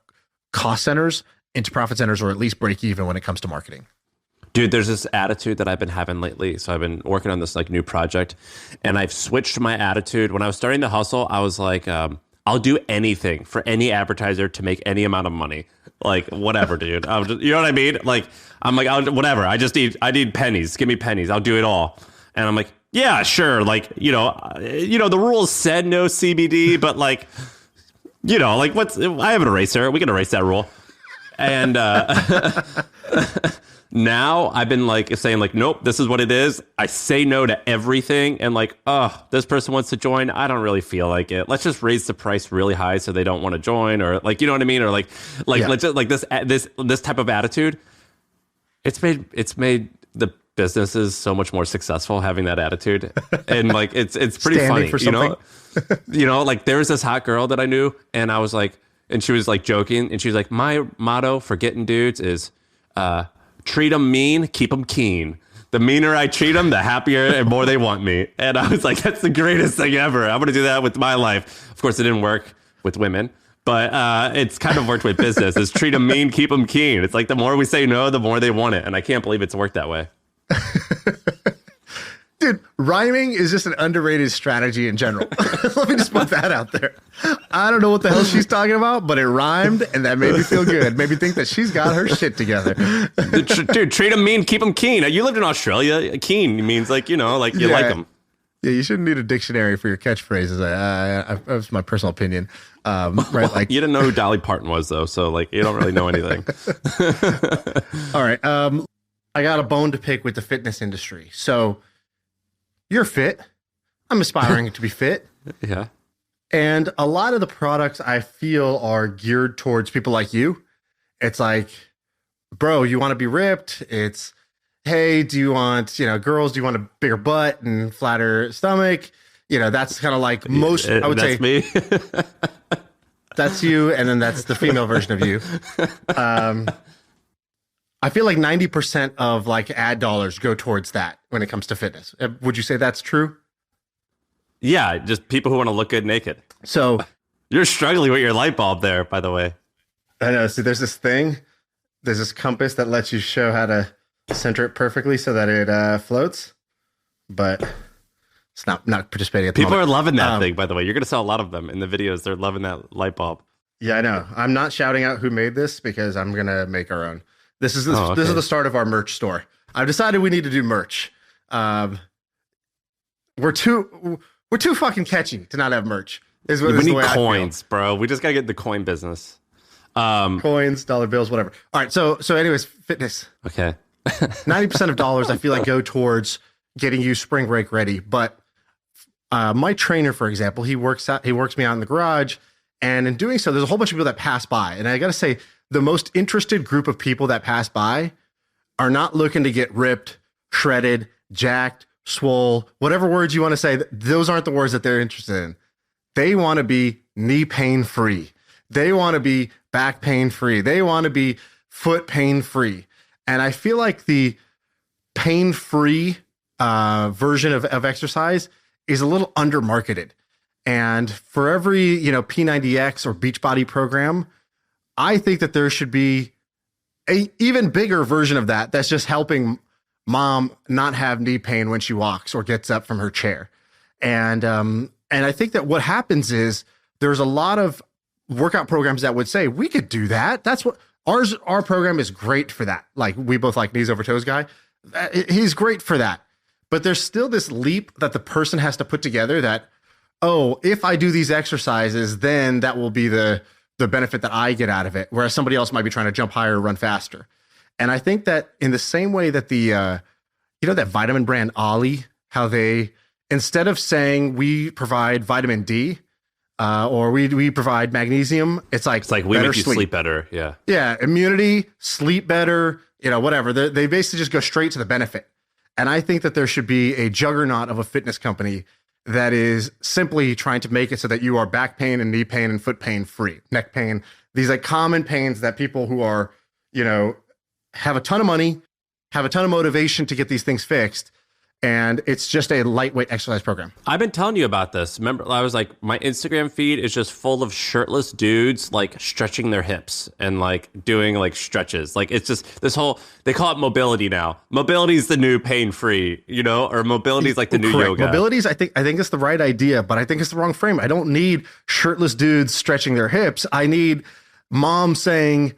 cost centers into profit centers, or at least break even when it comes to marketing. Dude, there's this attitude that I've been having lately. So I've been working on this like new project, and I've switched my attitude. When I was starting The Hustle, I was like, I'll do anything for any advertiser to make any amount of money. Like, whatever, dude. You know what I mean? Like, I'm like, whatever. I need pennies. Give me pennies. I'll do it all. And I'm like, yeah, sure. Like, the rules said no CBD, but like, like I have an eraser. We can erase that rule. And now I've been like saying like, nope, this is what it is. I say no to everything. And like, this person wants to join. I don't really feel like it. Let's just raise the price really high so they don't want to join, or like, you know what I mean? Or let's just like this type of attitude. It's made the businesses so much more successful having that attitude. And like, it's pretty funny, for something. Like there was this hot girl that I knew, and I was like, and she was like joking, and she was like, my motto for getting dudes is, treat them mean, keep them keen. The meaner I treat them, the happier and more they want me. And I was like, that's the greatest thing ever. I'm going to do that with my life. Of course, it didn't work with women, but it's kind of worked with business. Is treat them mean, keep them keen. It's like the more we say no, the more they want it. And I can't believe it's worked that way. Dude, rhyming is just an underrated strategy in general. Let me just put that out there. I don't know what the hell she's talking about, but it rhymed, and that made me feel good. Made me think that she's got her shit together. Dude, treat them mean, keep them keen. You lived in Australia. Keen means like, like you like them. Yeah, you shouldn't need a dictionary for your catchphrases. That's my personal opinion. Right? Like, you didn't know who Dolly Parton was, though, so like you don't really know anything. All right. I got a bone to pick with the fitness industry. So you're fit. I'm aspiring to be fit. Yeah. And a lot of the products I feel are geared towards people like you. It's like, bro, you want to be ripped? It's, hey, do you want, girls, do you want a bigger butt and flatter stomach? That's kind of like most, I would say. That's me. That's you. And then that's the female version of you. I feel like 90% of like ad dollars go towards that when it comes to fitness. Would you say that's true? Yeah, just people who want to look good naked. So you're struggling with your light bulb there, by the way. I know. See, there's this compass that lets you show how to center it perfectly so that it floats, but it's not participating at the People moment. are loving that thing, by the way. You're going to sell a lot of them in the videos. They're loving that light bulb. Yeah, I know. I'm not shouting out who made this because I'm going to make our own. This is the start of our merch store. I've decided we need to do merch. We're too fucking catchy to not have merch. We need coins, bro. We just gotta get the coin business. Coins, dollar bills, whatever. All right. So anyways, fitness. Okay. 90% of dollars I feel like go towards getting you spring break ready. But my trainer, for example, he works me out in the garage, and in doing so, there's a whole bunch of people that pass by, and I got to say, the most interested group of people that pass by are not looking to get ripped, shredded, jacked, swole, whatever words you want to say. Those aren't the words that they're interested in. They want to be knee pain free. They want to be back pain free. They want to be foot pain free. And I feel like the pain free version of exercise is a little under marketed. And for every, P90X or Beachbody program, I think that there should be a even bigger version of that that's just helping mom not have knee pain when she walks or gets up from her chair. And I think that what happens is there's a lot of workout programs that would say we could do that. That's what our program is great for that. Like, we both like knees over toes guy. He's great for that. But there's still this leap that the person has to put together that, oh, if I do these exercises, then that will be the benefit that I get out of it. Whereas somebody else might be trying to jump higher or run faster. And I think that in the same way that that vitamin brand Ollie, how they, instead of saying we provide vitamin D or we provide magnesium, it's like we make you sleep better. Yeah. Yeah. Immunity, sleep better, whatever. They basically just go straight to the benefit. And I think that there should be a juggernaut of a fitness company that is simply trying to make it so that you are back pain and knee pain and foot pain free, neck pain, these like common pains that people who are, have a ton of money, have a ton of motivation to get these things fixed. And it's just a lightweight exercise program. I've been telling you about this. Remember, I was like, my Instagram feed is just full of shirtless dudes, like stretching their hips and like doing like stretches. Like, it's just this whole, they call it mobility now. Mobility is the new pain-free, or mobility is like the new yoga. Mobility is, I think it's the right idea, but I think it's the wrong frame. I don't need shirtless dudes stretching their hips. I need mom saying,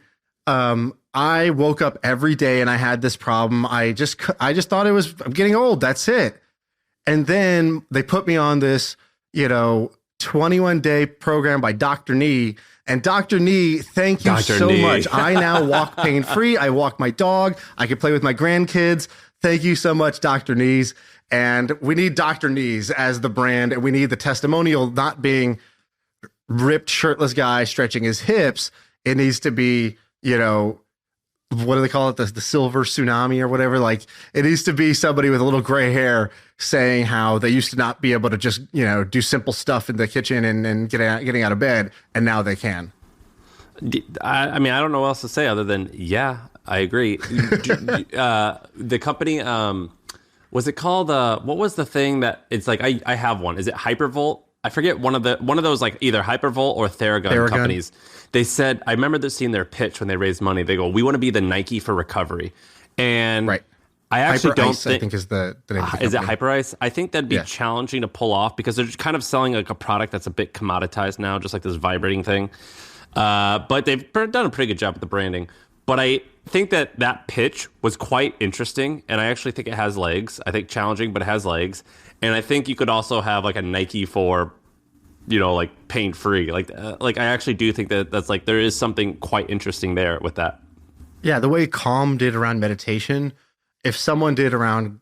I woke up every day and I had this problem. I just thought I'm getting old. That's it. And then they put me on this, 21-day program by Dr. Knee. And Dr. Knee, thank you so much. I now walk pain-free. I walk my dog. I can play with my grandkids. Thank you so much, Dr. Knees. And we need Dr. Knees as the brand. And we need the testimonial not being ripped, shirtless guy stretching his hips. It needs to be, what do they call it? The silver tsunami or whatever. Like, it needs to be somebody with a little gray hair saying how they used to not be able to just, do simple stuff in the kitchen and getting out of bed. And now they can. I mean, I don't know what else to say other than, yeah, I agree. The company, was it called, what was the thing that it's like, I have one. Is it Hypervolt? I forget one of those like either Hypervolt or Theragun companies. They said, I remember seeing their pitch when they raised money. They go, we want to be the Nike for recovery. And right. I actually don't think, I think is the name of the is it Hyper Ice? I think that'd be challenging to pull off because they're just kind of selling like a product that's a bit commoditized now, just like this vibrating thing. But they've done a pretty good job with the branding. But I think that pitch was quite interesting, and I actually think it has legs. I think challenging, but it has legs. And I think you could also have like a Nike for, like pain free. Like I actually do think that's like there is something quite interesting there with that. Yeah, the way Calm did around meditation, if someone did around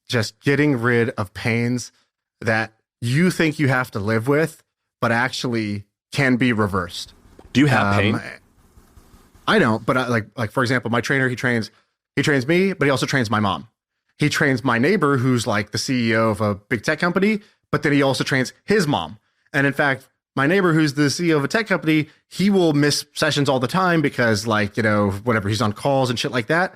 just getting rid of pains that you think you have to live with, but actually can be reversed. Do you have pain? I don't, but like for example, my trainer, he trains me, but he also trains my mom. He trains my neighbor, who's like the CEO of a big tech company, but then he also trains his mom. And in fact, my neighbor, who's the CEO of a tech company, he will miss sessions all the time because, like, you know, whatever, he's on calls and shit like that.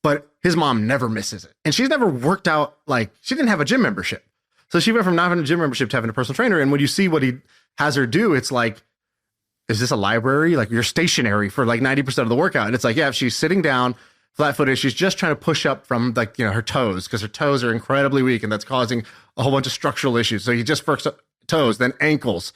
But his mom never misses it. And she's never worked out, like, she didn't have a gym membership. So she went from not having a gym membership to having a personal trainer. And when you see what he has her do, it's like, is this a library? Like, you're stationary for like 90% of the workout. And it's like, yeah, if she's sitting down, flat-footed, she's just trying to push up from, like, you know, her toes, because her toes are incredibly weak, and that's causing a whole bunch of structural issues. So he just works up toes, then ankles,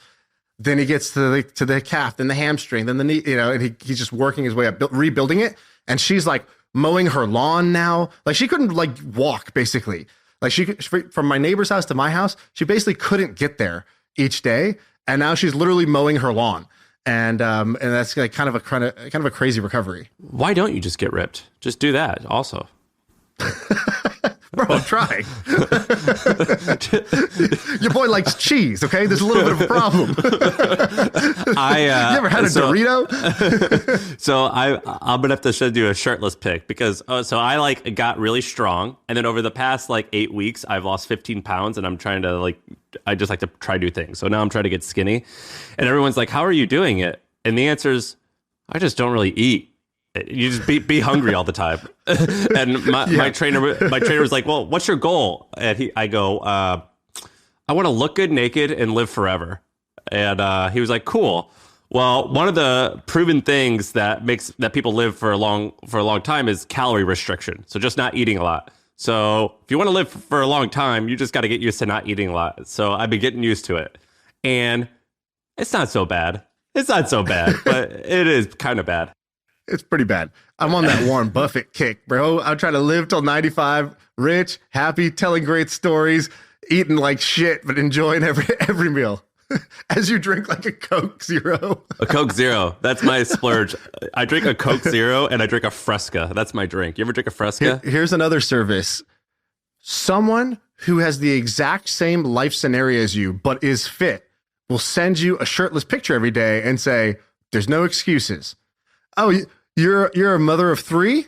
then he gets to the calf, then the hamstring, then the knee, you know, and he's just working his way up, rebuilding it. And she's like mowing her lawn now. Like, she couldn't like walk, basically. Like, from my neighbor's house to my house, she basically couldn't get there each day. And now she's literally mowing her lawn. And that's like kind of a crazy recovery. Why don't you just get ripped? Just do that also. Bro, I'm trying. Your boy likes cheese, okay? There's a little bit of a problem. You ever had a Dorito? So I'm going to have to send you a shirtless pic because, so I like got really strong. And then over the past like 8 weeks, I've lost 15 pounds and I'm trying to like, I just like to try new things. So now I'm trying to get skinny. And everyone's like, how are you doing it? And the answer is, I just don't really eat. You just be hungry all the time. And my trainer was like, well, what's your goal? And I go, I want to look good naked and live forever. And he was like, cool. Well, one of the proven things that makes that people live for a long time is calorie restriction. So just not eating a lot. So if you want to live for a long time, you just got to get used to not eating a lot. So I've been getting used to it. And it's not so bad. It's not so bad, but it is kind of bad. It's pretty bad. I'm on that Warren Buffett kick, bro. I'm trying to live till 95, rich, happy, telling great stories, eating like shit, but enjoying every meal. As you drink like a Coke Zero. A Coke Zero. That's my splurge. I drink a Coke Zero and I drink a Fresca. That's my drink. You ever drink a Fresca? Here's another service. Someone who has the exact same life scenario as you, but is fit, will send you a shirtless picture every day and say, there's no excuses. Oh, you're a mother of three?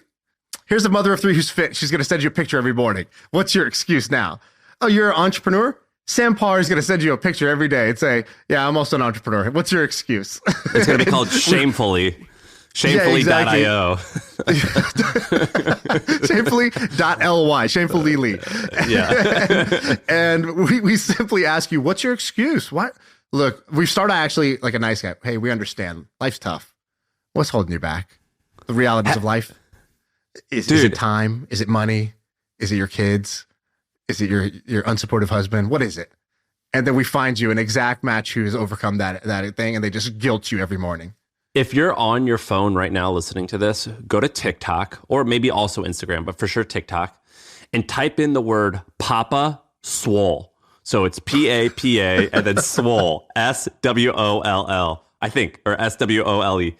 Here's a mother of three who's fit. She's going to send you a picture every morning. What's your excuse now? Oh, you're an entrepreneur? Sam Parr is going to send you a picture every day and say, yeah, I'm also an entrepreneur. What's your excuse? It's going to be called Shamefully. Shamefully.io. Shamefully.ly. Shamefully. Yeah. and we simply ask you, what's your excuse? What? Look, we start actually like a nice guy. Hey, we understand. Life's tough. What's holding you back? The realities of life? Is it time? Is it money? Is it your kids? Is it your unsupportive husband? What is it? And then we find you an exact match who's overcome that thing, and they just guilt you every morning. If you're on your phone right now listening to this, go to TikTok or maybe also Instagram, but for sure TikTok, and type in the word Papa Swole. So it's P-A-P-A and then Swole, S-W-O-L-L, I think, or S-W-O-L-E.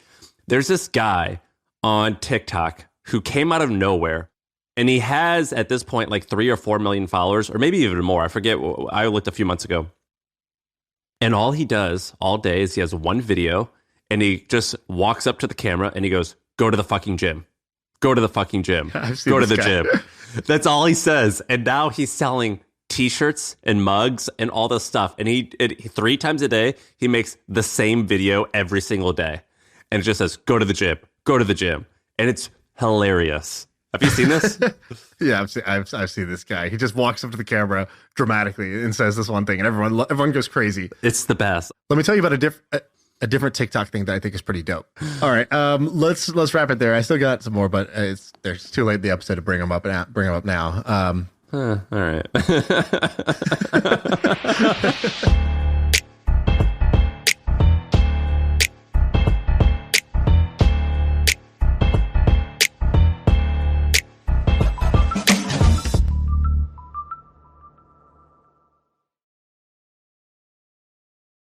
There's this guy on TikTok who came out of nowhere, and he has at this point like 3 or 4 million followers, or maybe even more. I forget. I looked a few months ago. And all he does all day is he has one video, and he just walks up to the camera and he goes, go to the fucking gym. Go to the fucking gym. Go to the gym. That's all he says. And now he's selling T-shirts and mugs and all this stuff. And he 3 times a day, he makes the same video every single day. And it just says, go to the gym, go to the gym. And it's hilarious. Have you seen this? Yeah, I've seen this guy. He just walks up to the camera dramatically and says this one thing, and everyone goes crazy. It's the best. Let me tell you about a different TikTok thing that I think is pretty dope. All right, let's wrap it there. I still got some more, but it's too late in the episode to bring them up now. All right.